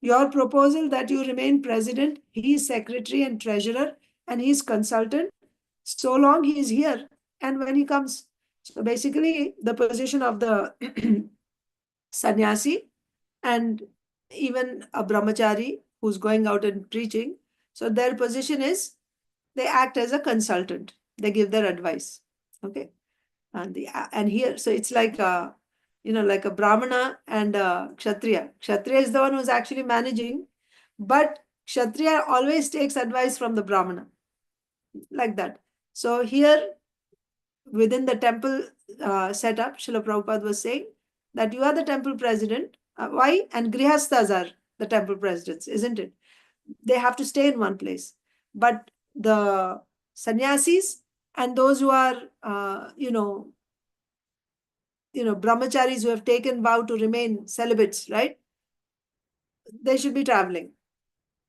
Your proposal that you remain president, he is secretary and treasurer, and he is consultant, so long he is here and when he comes. So basically, the position of the sannyasi and even a brahmachari who's going out and preaching, so their position is they act as a consultant. They give their advice. Okay. And here, so it's like a, like a brahmana and a kshatriya. Kshatriya is the one who's actually managing, but kshatriya always takes advice from the brahmana, like that. So here within the temple setup, Srila Prabhupada was saying that you are the temple president. Why? And grihasthas are the temple presidents, isn't it? They have to stay in one place. But the sannyasis and those who are, brahmacharis who have taken vow to remain celibates, right? They should be traveling.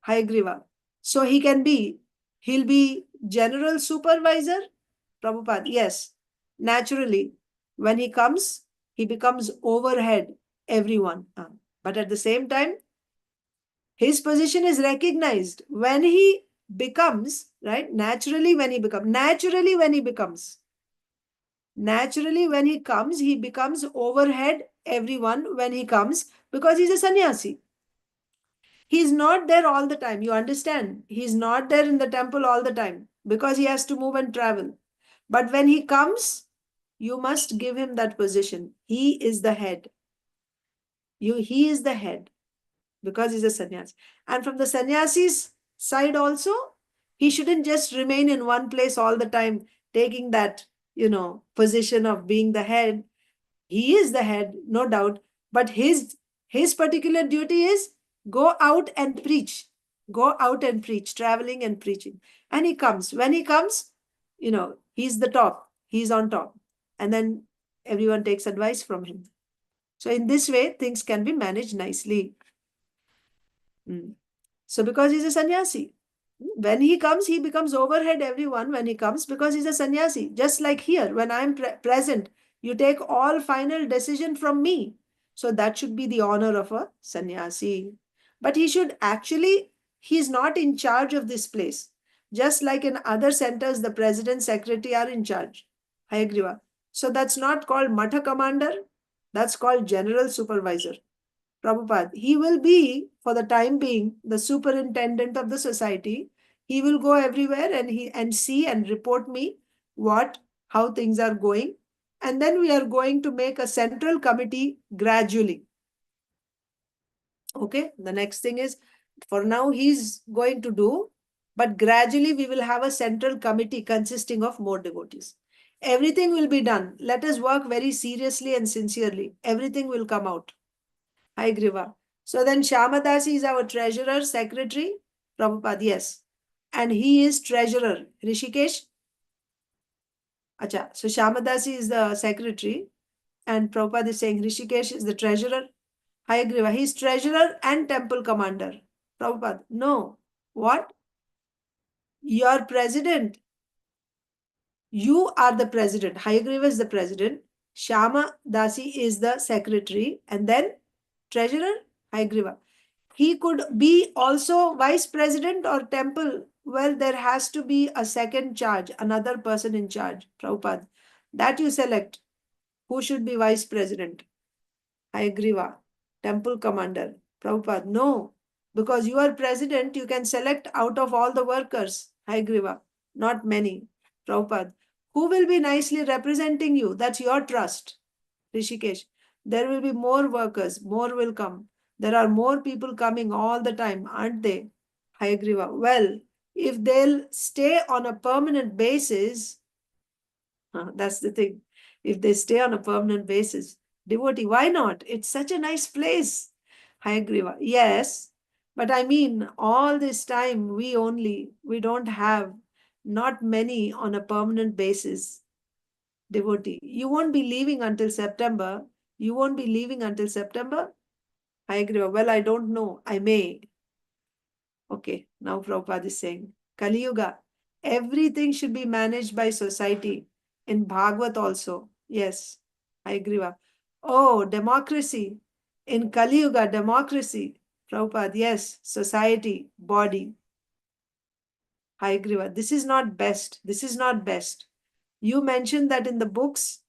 Hayagriva. So he'll be general supervisor. Prabhupada, yes. Naturally, when he comes, he becomes overhead everyone. But at the same time, his position is recognized when he becomes, right? Naturally, when he becomes, he becomes overhead everyone when he comes because he's a sannyasi. He's not there all the time. You understand? He's not there in the temple all the time because he has to move and travel. But when he comes, you must give him that position. He is the head. He is the head because he's a sannyasi. And from the sannyasi's side also, he shouldn't just remain in one place all the time, taking that, position of being the head. He is the head, no doubt. But his particular duty is go out and preach. Go out and preach, traveling and preaching. And he comes. When he comes, he's the top. He's on top. And then everyone takes advice from him. So in this way, things can be managed nicely. So because he's a sannyasi, when he comes, he becomes overhead everyone when he comes because he's a sannyasi. Just like here, when I'm present, you take all final decision from me. So that should be the honor of a sannyasi. But he's not in charge of this place. Just like in other centers, the president, secretary are in charge. Hayagriva. So that's not called Matha commander. That's called general supervisor. Prabhupada, he will be, for the time being, the superintendent of the society. He will go everywhere and see and report me how things are going. And then we are going to make a central committee gradually. Okay, the next thing is, for now he's going to do, but gradually we will have a central committee consisting of more devotees. Everything will be done. Let us work very seriously and sincerely. Everything will come out. Hi, Griva. So then Dasi is our treasurer, secretary. Prabhupada, yes. And he is treasurer. Rishikesh? Acha. So Dasi is the secretary. And Prabhupada is saying Rishikesh is the treasurer. Hi, Griva. He is treasurer and temple commander. Prabhupada, no. What? Your president. You are the president. Hayagriva is the president. Shama Dasi is the secretary. And then treasurer, Hayagriva. He could be also vice president or temple. Well, there has to be a second charge, another person in charge. Prabhupada. That you select. Who should be vice president? Hayagriva. Temple commander. Prabhupada. No. Because you are president, you can select out of all the workers. Hayagriva. Not many. Prabhupada. Who will be nicely representing you? That's your trust, Rishikesh. There will be more workers, more will come. There are more people coming all the time, aren't they? Hayagriva. Well, if they'll stay on a permanent basis, that's the thing. If they stay on a permanent basis, devotee, why not? It's such a nice place. Hayagriva. Yes, but I mean, all this time we don't have not many on a permanent basis. Devotee, you won't be leaving until September. You won't be leaving until September? Hayagriva. Well, I don't know. I may. Okay, now Prabhupada is saying, Kali Yuga, everything should be managed by society. In Bhagavad also. Yes, I agree. Oh, democracy. In Kali Yuga, democracy. Prabhupada, yes, society, body. I agree. This is not best. This is not best. You mentioned that in the books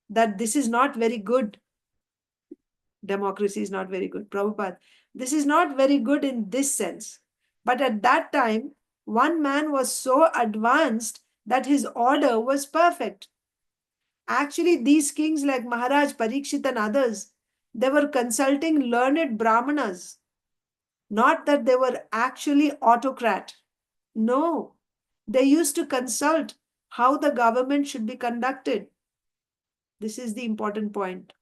that this is not very good. Democracy is not very good. Prabhupada, this is not very good in this sense. But at that time, one man was so advanced that his order was perfect. Actually, these kings like Maharaj Parikshit and others, they were consulting learned Brahmanas. Not that they were actually autocrat. No, they used to consult how the government should be conducted. This is the important point.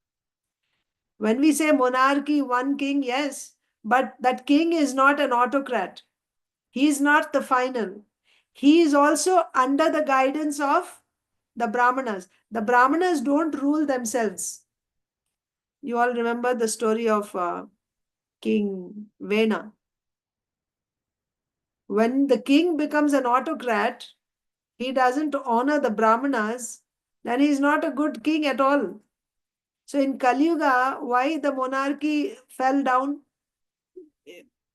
When we say monarchy, one king, yes, but that king is not an autocrat. He is not the final. He is also under the guidance of the Brahmanas. The Brahmanas don't rule themselves. You all remember the story of King Vena. When the king becomes an autocrat, he doesn't honor the Brahmanas, then he is not a good king at all. So in Kali Yuga, why the monarchy fell down?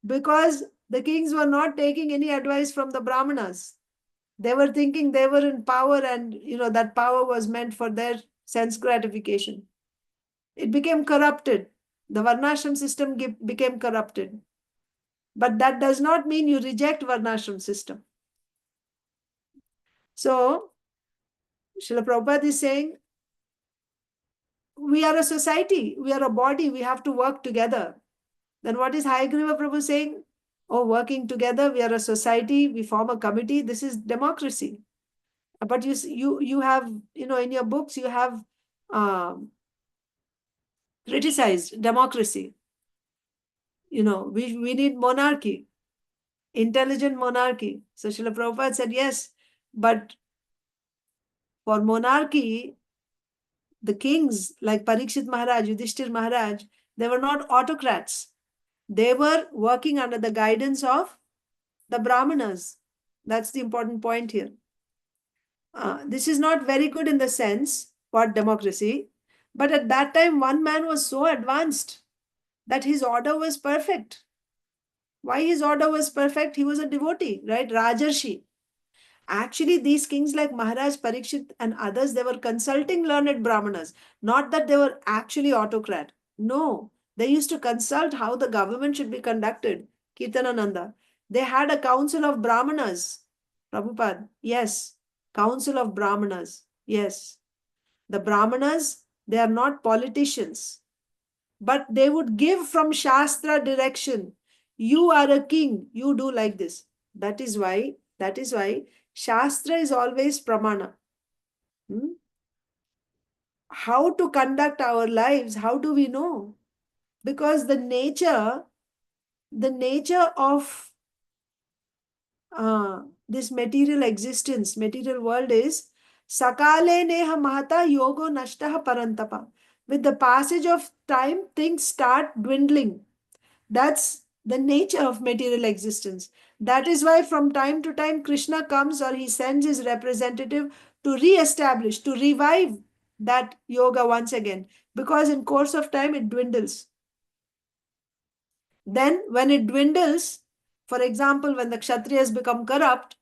Because the kings were not taking any advice from the Brahmanas. They were thinking they were in power and that power was meant for their sense gratification. It became corrupted. The Varnashram system became corrupted. But that does not mean you reject Varnashram system. So, Srila Prabhupada is saying, we are a society, we are a body, we have to work together. Then what is Hayagriva Prabhu saying? Oh, working together, we are a society, we form a committee, this is democracy. But you have, in your books, you have criticized democracy. We need monarchy, intelligent monarchy. So Srila Prabhupada said, yes, but for monarchy, the kings like Parikshit Maharaj, Yudhishthir Maharaj, they were not autocrats. They were working under the guidance of the Brahmanas. That's the important point here. This is not very good in the sense for democracy, but at that time, one man was so advanced that his order was perfect. Why his order was perfect? He was a devotee, right? Rajarshi. Actually, these kings like Maharaj Parikshit and others, they were consulting learned Brahmanas. Not that they were actually autocrat. No, they used to consult how the government should be conducted. Kirtanananda. They had a council of Brahmanas. Prabhupada. Yes. Council of Brahmanas. Yes. The Brahmanas, they are not politicians. But they would give from Shastra direction. You are a king. You do like this. That is why Shastra is always pramana. How to conduct our lives, how do we know? Because the nature of this material existence, material world is sakale neha mahata yogo nashtaha parantapa. With the passage of time, things start dwindling. That's the nature of material existence. That is why from time to time Krishna comes or he sends his representative to re-establish, to revive that yoga once again. Because in course of time it dwindles. Then when it dwindles, for example, when the Kshatriyas become corrupt,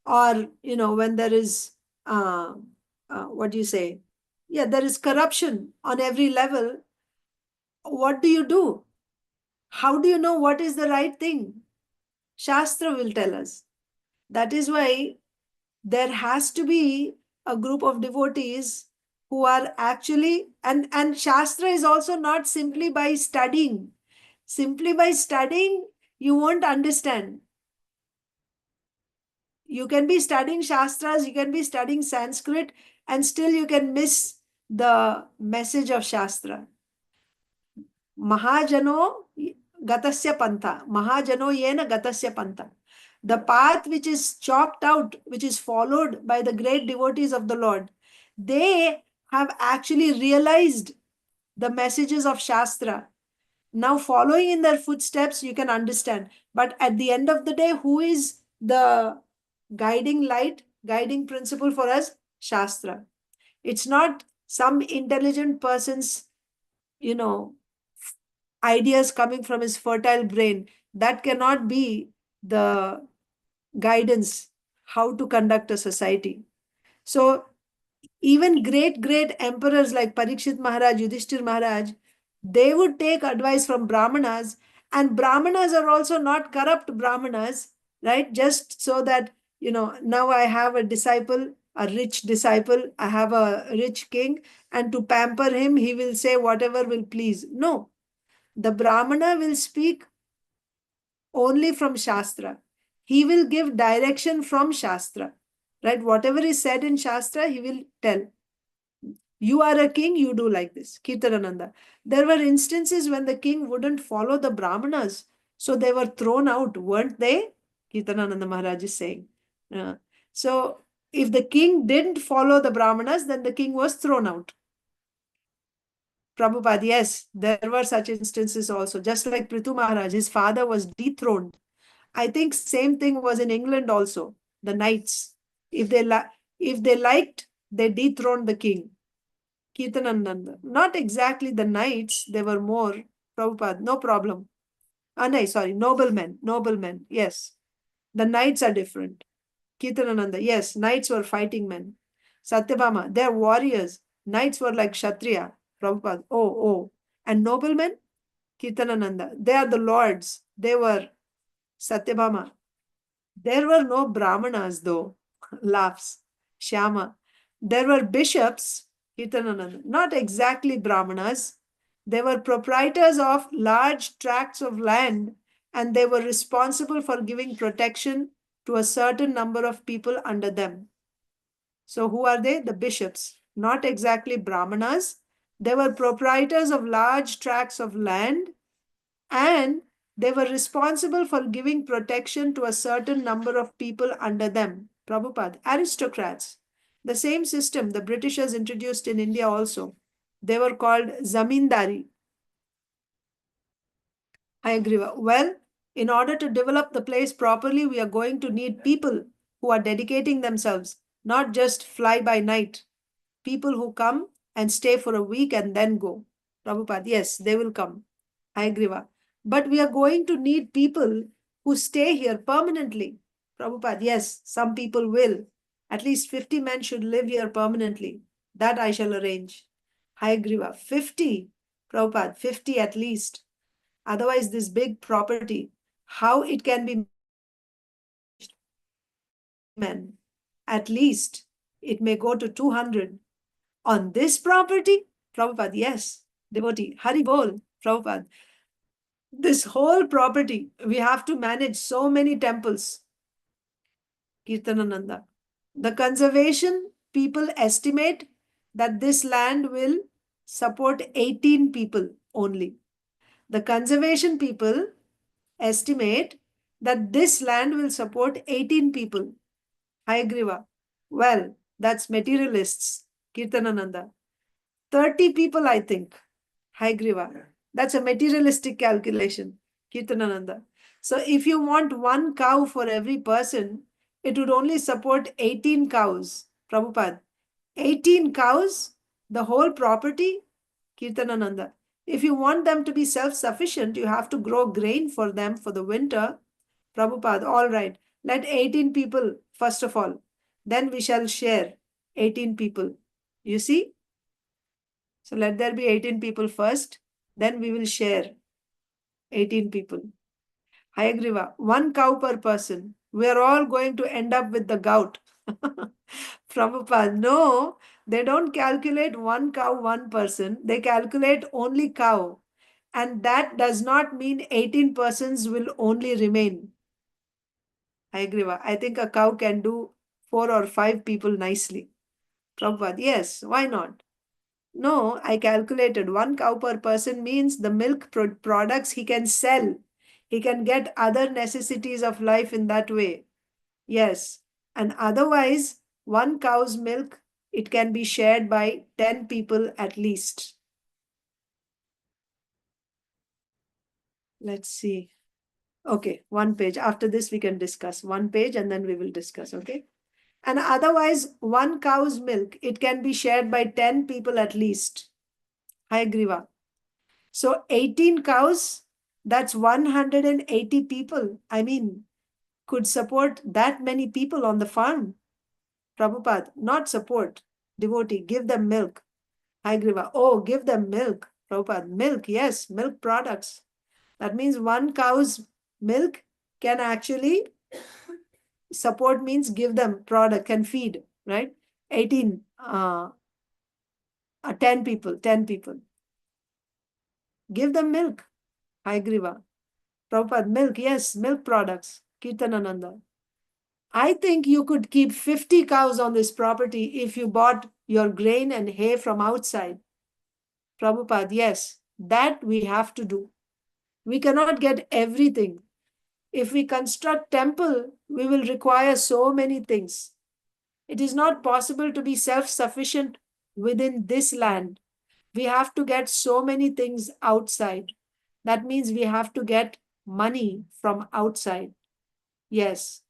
or when there is what do you say? Yeah, there is corruption on every level. What do you do? How do you know what is the right thing? Shastra will tell us. That is why there has to be a group of devotees who are actually, and Shastra is also not simply by studying. Simply by studying, you won't understand. You can be studying Shastras, you can be studying Sanskrit, and still you can miss the message of Shastra. Mahajano gatasya pantha. Mahajano yena gatasya pantha. The path which is chalked out, which is followed by the great devotees of the Lord, they have actually realized the messages of Shastra. Now, following in their footsteps, you can understand. But at the end of the day, who is the guiding light, guiding principle for us? Shastra. It's not some intelligent person's, ideas coming from his fertile brain. That cannot be the guidance how to conduct a society. So even great emperors like Parikshit Maharaj, Yudhishthir Maharaj, they would take advice from Brahmanas, and Brahmanas are also not corrupt Brahmanas, right? Just so that, now I have a disciple, a rich disciple, I have a rich king, and to pamper him, he will say whatever will please. No, the Brahmana will speak only from Shastra. He will give direction from Shastra, right? Whatever is said in Shastra, he will tell. You are a king, you do like this. Kirtanananda. There were instances when the king wouldn't follow the Brahmanas, so they were thrown out, weren't they? Kirtanananda Maharaj is saying. So if the king didn't follow the Brahmanas, then the king was thrown out. Prabhupada, yes, there were such instances also. Just like Prithu Maharaj, his father was dethroned. I think same thing was in England also. The knights, if they liked, they dethroned the king. Kirtanananda. Not exactly the knights, they were more. Prabhupada, no problem. No, sorry, noblemen, yes. The knights are different. Kirtanananda, yes, knights were fighting men. Satyabhama, they're warriors. Knights were like Kshatriya. Prabhupada, oh. And noblemen? Kirtanananda, they are the lords. They were Satyabhama. There were no Brahmanas though. Laughs. Shyama. There were bishops, Kirtanananda, not exactly Brahmanas. They were proprietors of large tracts of land, and they were responsible for giving protection to a certain number of people under them. So who are they? The bishops. Not exactly Brahmanas. They were proprietors of large tracts of land, and they were responsible for giving protection to a certain number of people under them. Prabhupada, aristocrats. The same system the Britishers introduced in India also. They were called zamindari. I agree. Well, in order to develop the place properly, we are going to need people who are dedicating themselves, not just fly by night. People who come and stay for a week and then go. Prabhupada, yes, they will come. I agree. But we are going to need people who stay here permanently. Prabhupada, yes, some people will. At least 50 men should live here permanently. That I shall arrange. I agree. 50. Prabhupada, 50 at least. Otherwise, this big property, how it can be men? At least it may go to 200. On this property? Prabhupada, yes. Devotee, Hari Bol, Prabhupada. This whole property, we have to manage so many temples. Kirtanananda. The conservation people estimate that this land will support 18 people only. The conservation people estimate that this land will support 18 people. Hayagriva. Well, that's materialists. Kirtanananda. 30 people, I think. Hayagriva. That's a materialistic calculation. Kirtanananda. So if you want one cow for every person, it would only support 18 cows. Prabhupada. 18 cows, the whole property? Kirtanananda. If you want them to be self-sufficient, you have to grow grain for them for the winter. Prabhupada, all right. Let 18 people, first of all. Then we shall share 18 people. You see? So let there be 18 people first. Then we will share 18 people. Hayagriva, one cow per person. We are all going to end up with the gout. Prabhupada, no, they don't calculate one cow, one person. They calculate only cow. And that does not mean 18 persons will only remain. I agree. I think a cow can do 4 or 5 people nicely. Prabhupada, yes, why not? No, I calculated 1 cow per person means the milk products he can sell. He can get other necessities of life in that way. Yes. And otherwise, 1 cow's milk, it can be shared by 10 people at least. Let's see. Okay, 1 page. After this, we can discuss 1 page and then we will discuss. Okay. And otherwise, 1 cow's milk, it can be shared by 10 people at least. I agree. So 18 cows, that's 180 people. I mean, could support that many people on the farm. Prabhupada, not support, devotee, give them milk. Hagriva, oh, give them milk. Prabhupada, milk, yes, milk products. That means 1 cow's milk can actually support, means give them product, can feed, right? 18, 10 people, 10 people. Give them milk. Hagriva. Prabhupada, milk, yes, milk products. Kirtanananda. I think you could keep 50 cows on this property if you bought your grain and hay from outside. Prabhupada, yes, that we have to do. We cannot get everything. If we construct temple, we will require so many things. It is not possible to be self-sufficient within this land. We have to get so many things outside. That means we have to get money from outside. Yes.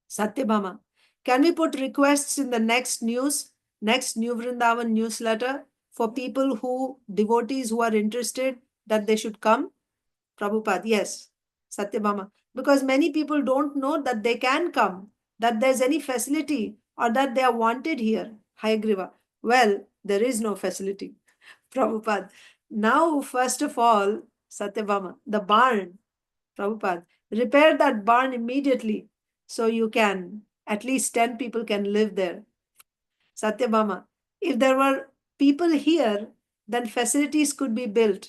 Satyabhama, can we put requests in the next New Vrindavan newsletter for people devotees who are interested that they should come? Prabhupada, yes. Satyabhama, because many people don't know that they can come, that there's any facility or that they are wanted here. Hayagriva, well, there is no facility. Prabhupada, now first of all, Satyabhama, the barn, Prabhupada, repair that barn immediately so you can, at least 10 people can live there. Satyabhama, if there were people here, then facilities could be built.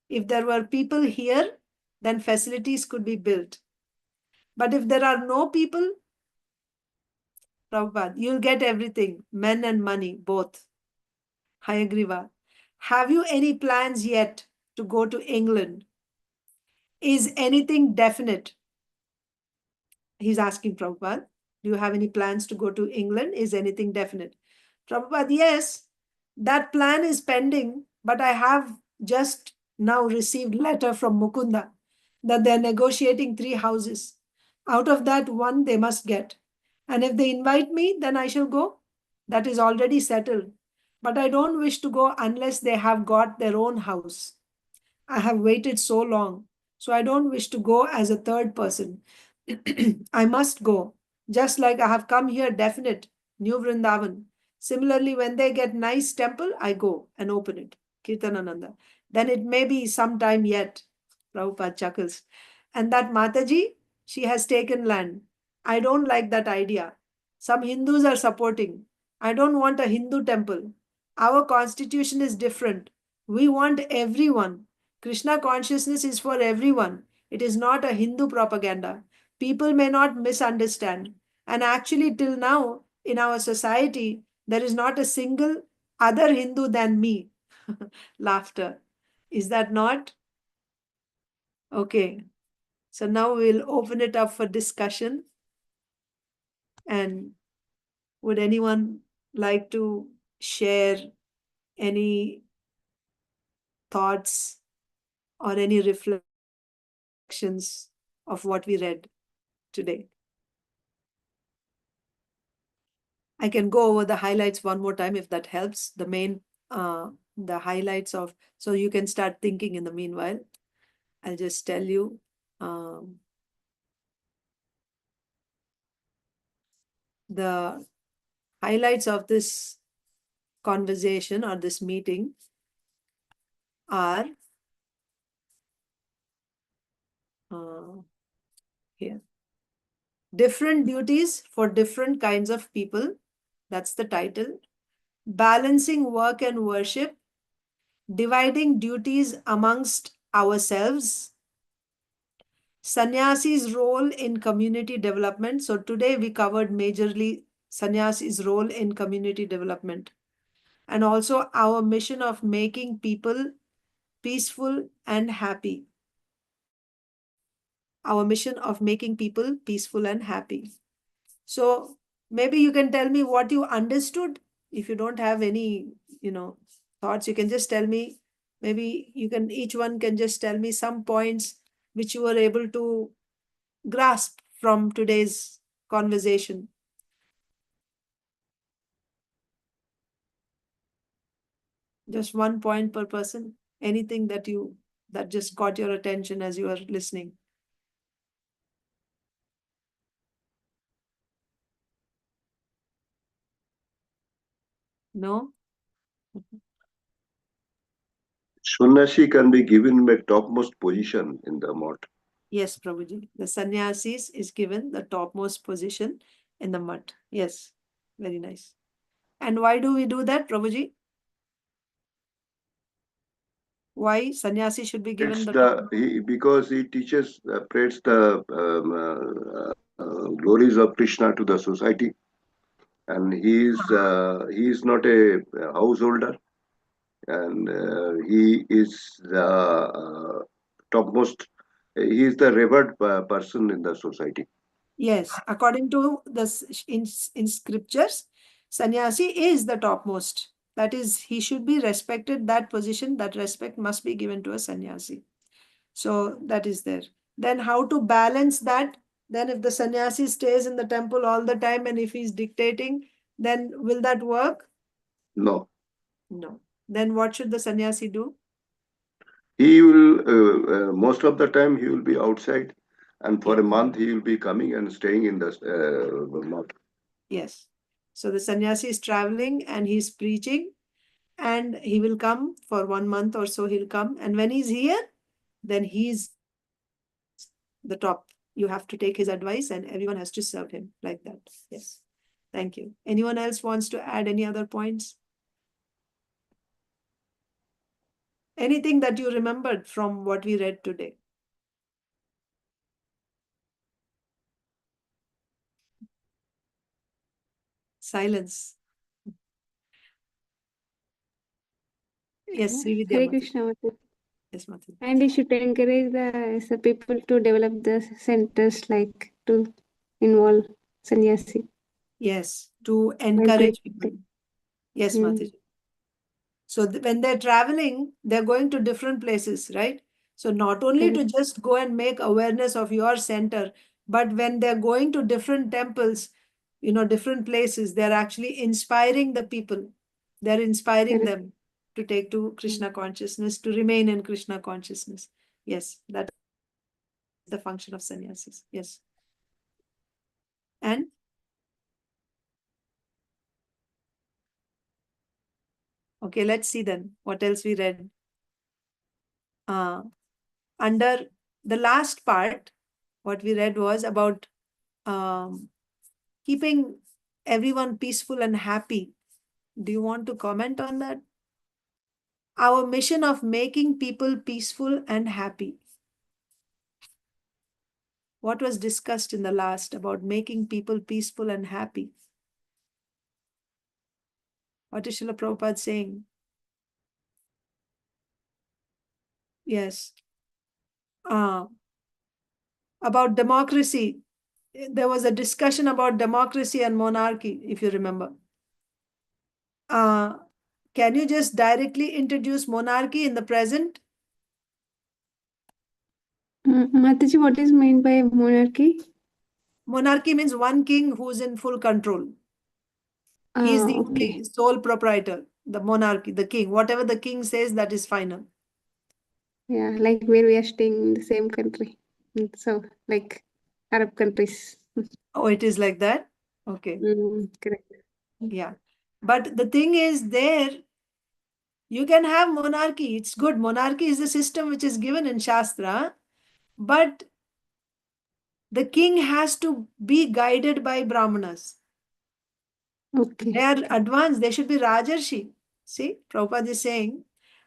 If there were people here, then facilities could be built. But if there are no people, Prabhupada, you'll get everything, men and money, both. Hayagriva, have you any plans yet to go to England? Is anything definite? He's asking Prabhupada, do you have any plans to go to England? Is anything definite? Prabhupada, yes, that plan is pending, but I have just now received letter from Mukunda that they're negotiating 3 houses. Out of that, 1 they must get. And if they invite me, then I shall go. That is already settled. But I don't wish to go unless they have got their own house. I have waited so long, so I don't wish to go as a third person. I must go, just like I have come here definite, New Vrindavan. Similarly, when they get nice temple, I go and open it. Kirtanananda. Then it may be some time yet. Prabhupada chuckles. And that Mataji, she has taken land. I don't like that idea. Some Hindus are supporting. I don't want a Hindu temple. Our constitution is different. We want everyone. Krishna consciousness is for everyone. It is not a Hindu propaganda. People may not misunderstand. And actually, till now, in our society, there is not a single other Hindu than me. Laughter. Is that not? Okay. So now we'll open it up for discussion. And would anyone like to share any thoughts or any reflections of what we read today? I can go over the highlights one more time if that helps. The highlights of, so you can start thinking in the meanwhile. I'll just tell you. The highlights of this conversation or this meeting are here. Different duties for different kinds of people. That's the title. Balancing work and worship. Dividing duties amongst ourselves. Sannyasi's role in community development. So today we covered majorly Sannyasi's role in community development. And also our mission of making people peaceful and happy. Our mission of making people peaceful and happy. So maybe you can tell me what you understood. If you don't have any, thoughts, you can just tell me. Maybe each one can just tell me some points which you were able to grasp from today's conversation. Just 1 point per person. Anything that just caught your attention as you were listening. No? Sannyasi can be given the topmost position in the mode. Yes, Prabhuji. The sannyasis is given the topmost position in the mutt. Yes, very nice. And why do we do that, Prabhuji? Why sannyasi should be given Because he teaches, spreads the glories of Krishna to the society, and he is not a householder, and he is the topmost. He is the revered person in the society. Yes, according to in scriptures, sannyasi is the topmost. That is, he should be respected. That position, that respect must be given to a sannyasi. So that is there. Then how to balance that? Then if the sannyasi stays in the temple all the time and if he's dictating, then will that work? No. No. Then what should the sannyasi do? He will, most of the time, he will be outside, and for a month, he will be coming and staying in the mouth. Yes. So the sannyasi is traveling and he's preaching, and he will come for 1 month or so. He'll come, and when he's here, then he's the top. You have to take his advice, and everyone has to serve him like that. Yes. Thank you. Anyone else wants to add any other points? Anything that you remembered from what we read today? Silence. Yes, Srividya Hare Mataji. Krishna Mataji. Yes, Mataji. And you should encourage the people to develop the centers, like to involve sannyasi. Yes, to encourage people. Yes, Mataji. So when they're traveling, they're going to different places, right? So not only to just go and make awareness of your center, but when they're going to different temples, different places, they're actually inspiring the people. They're inspiring them to take to Krishna consciousness, to remain in Krishna consciousness. Yes, that's the function of sannyasis. Yes. And okay, let's see then what else we read. Under the last part, what we read was about keeping everyone peaceful and happy. Do you want to comment on that? Our mission of making people peaceful and happy. What was discussed in the last about making people peaceful and happy? What is Srila Prabhupada saying? Yes. About democracy. There was a discussion about democracy and monarchy, if you remember. Can you just directly introduce monarchy in the present? Mataji, what is meant by monarchy? Monarchy means one king who's in full control. He's the only sole proprietor, the monarchy, the king. Whatever the king says, that is final. Yeah, like where we are staying in the same country. So, like Arab countries. Oh, it is like that? Okay. Correct. Yeah. But the thing is, there, you can have monarchy. It's good. Monarchy is a system which is given in Shastra. But the king has to be guided by Brahmanas. Okay. They are advanced, they should be Rajarshi. See, Prabhupada is saying,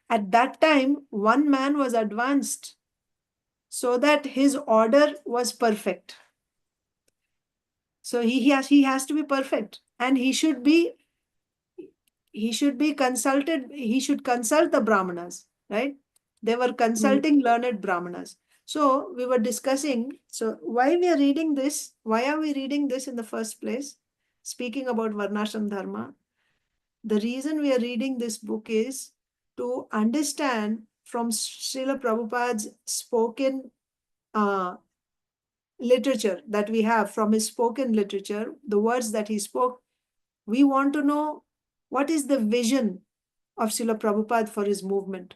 at that time, one man was advanced so that his order was perfect. So he has to be perfect, and he should be consulted, he should consult the Brahmanas, right? They were consulting learned Brahmanas. So we were discussing, so why we are reading this? Why are we reading this in the first place? Speaking about Varnashram Dharma, the reason we are reading this book is to understand from Srila Prabhupada's spoken literature that we have, from his spoken literature, the words that he spoke. We want to know what is the vision of Srila Prabhupada for his movement.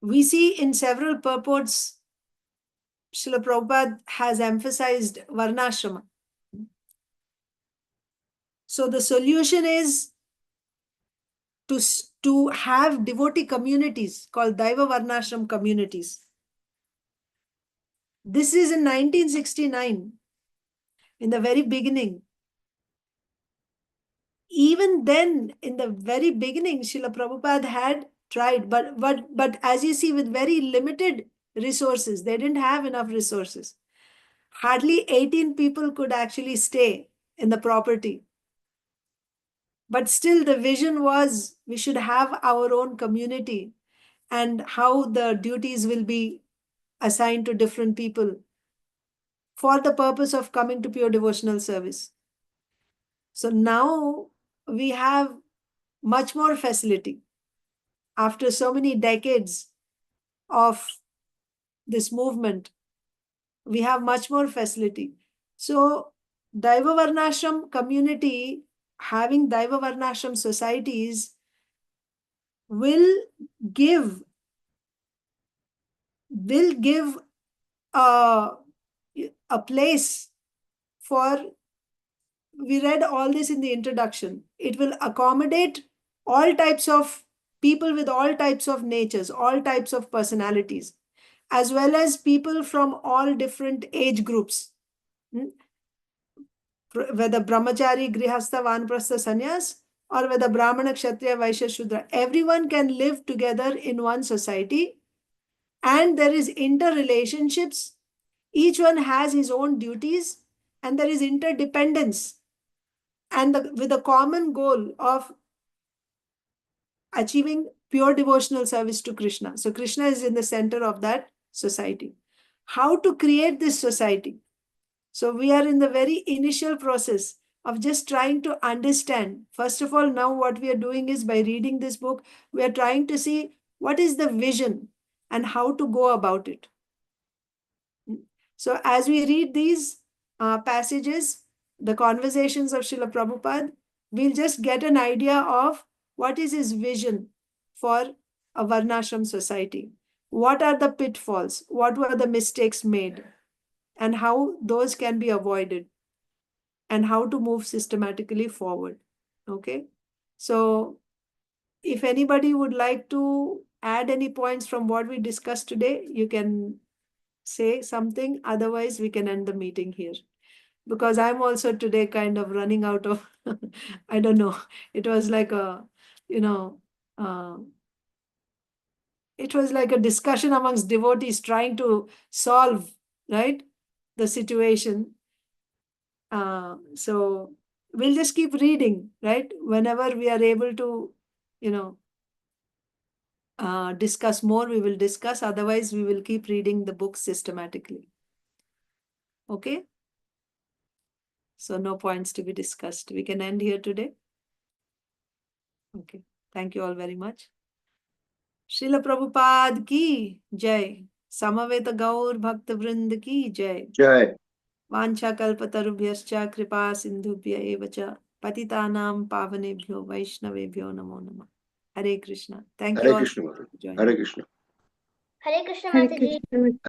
We see in several purports, Srila Prabhupada has emphasized Varnasrama. So the solution is to have devotee communities called Daiva Varnashram communities. This is in 1969, in the very beginning. Even then, in the very beginning, Srila Prabhupada had tried, but as you see, with very limited resources, they didn't have enough resources. Hardly 18 people could actually stay in the property. But still, the vision was we should have our own community, and how the duties will be assigned to different people for the purpose of coming to pure devotional service. So now we have much more facility. After so many decades of this movement, we have much more facility. So Daiva Varnashram community, having Daiva Varnashram societies, will give a place for, we read all this in the introduction, it will accommodate all types of people with all types of natures, all types of personalities, as well as people from all different age groups. Whether brahmachari, grihastha, vanprastha, sannyas, or whether brahmana, kshatriya, vaishya, shudra, everyone can live together in one society, and there is interrelationships. Each one has his own duties, and there is interdependence, and with a common goal of achieving pure devotional service to Krishna. So Krishna is in the center of that society. How to create this society? So we are in the very initial process of just trying to understand. First of all, now what we are doing is, by reading this book, we are trying to see what is the vision and how to go about it. So as we read these passages, the conversations of Srila Prabhupada, we'll just get an idea of what is his vision for a Varnashram society. What are the pitfalls? What were the mistakes made? And how those can be avoided, and how to move systematically forward. Okay. So if anybody would like to add any points from what we discussed today, you can say something. Otherwise, we can end the meeting here. Because I'm also today kind of running out of, I don't know, it was like a, it was like a discussion amongst devotees trying to solve, right, the situation. So we'll just keep reading, right? Whenever we are able to, discuss more, we will discuss. Otherwise, we will keep reading the book systematically. Okay? So no points to be discussed. We can end here today. Okay. Thank you all very much. Srila Prabhupada ki jai. Samaveta Gaur Bhakta Vrind ki jai. Jai. Vancha kalpatarubhyascha kripa sindhubhya evacha patitanam pavanebhyo vaishnavebhyo namo namah. Hare Krishna. Thank you Hare all Krishna. for joining. Hare Krishna. Hare Krishna Hare Mataji. Krishna.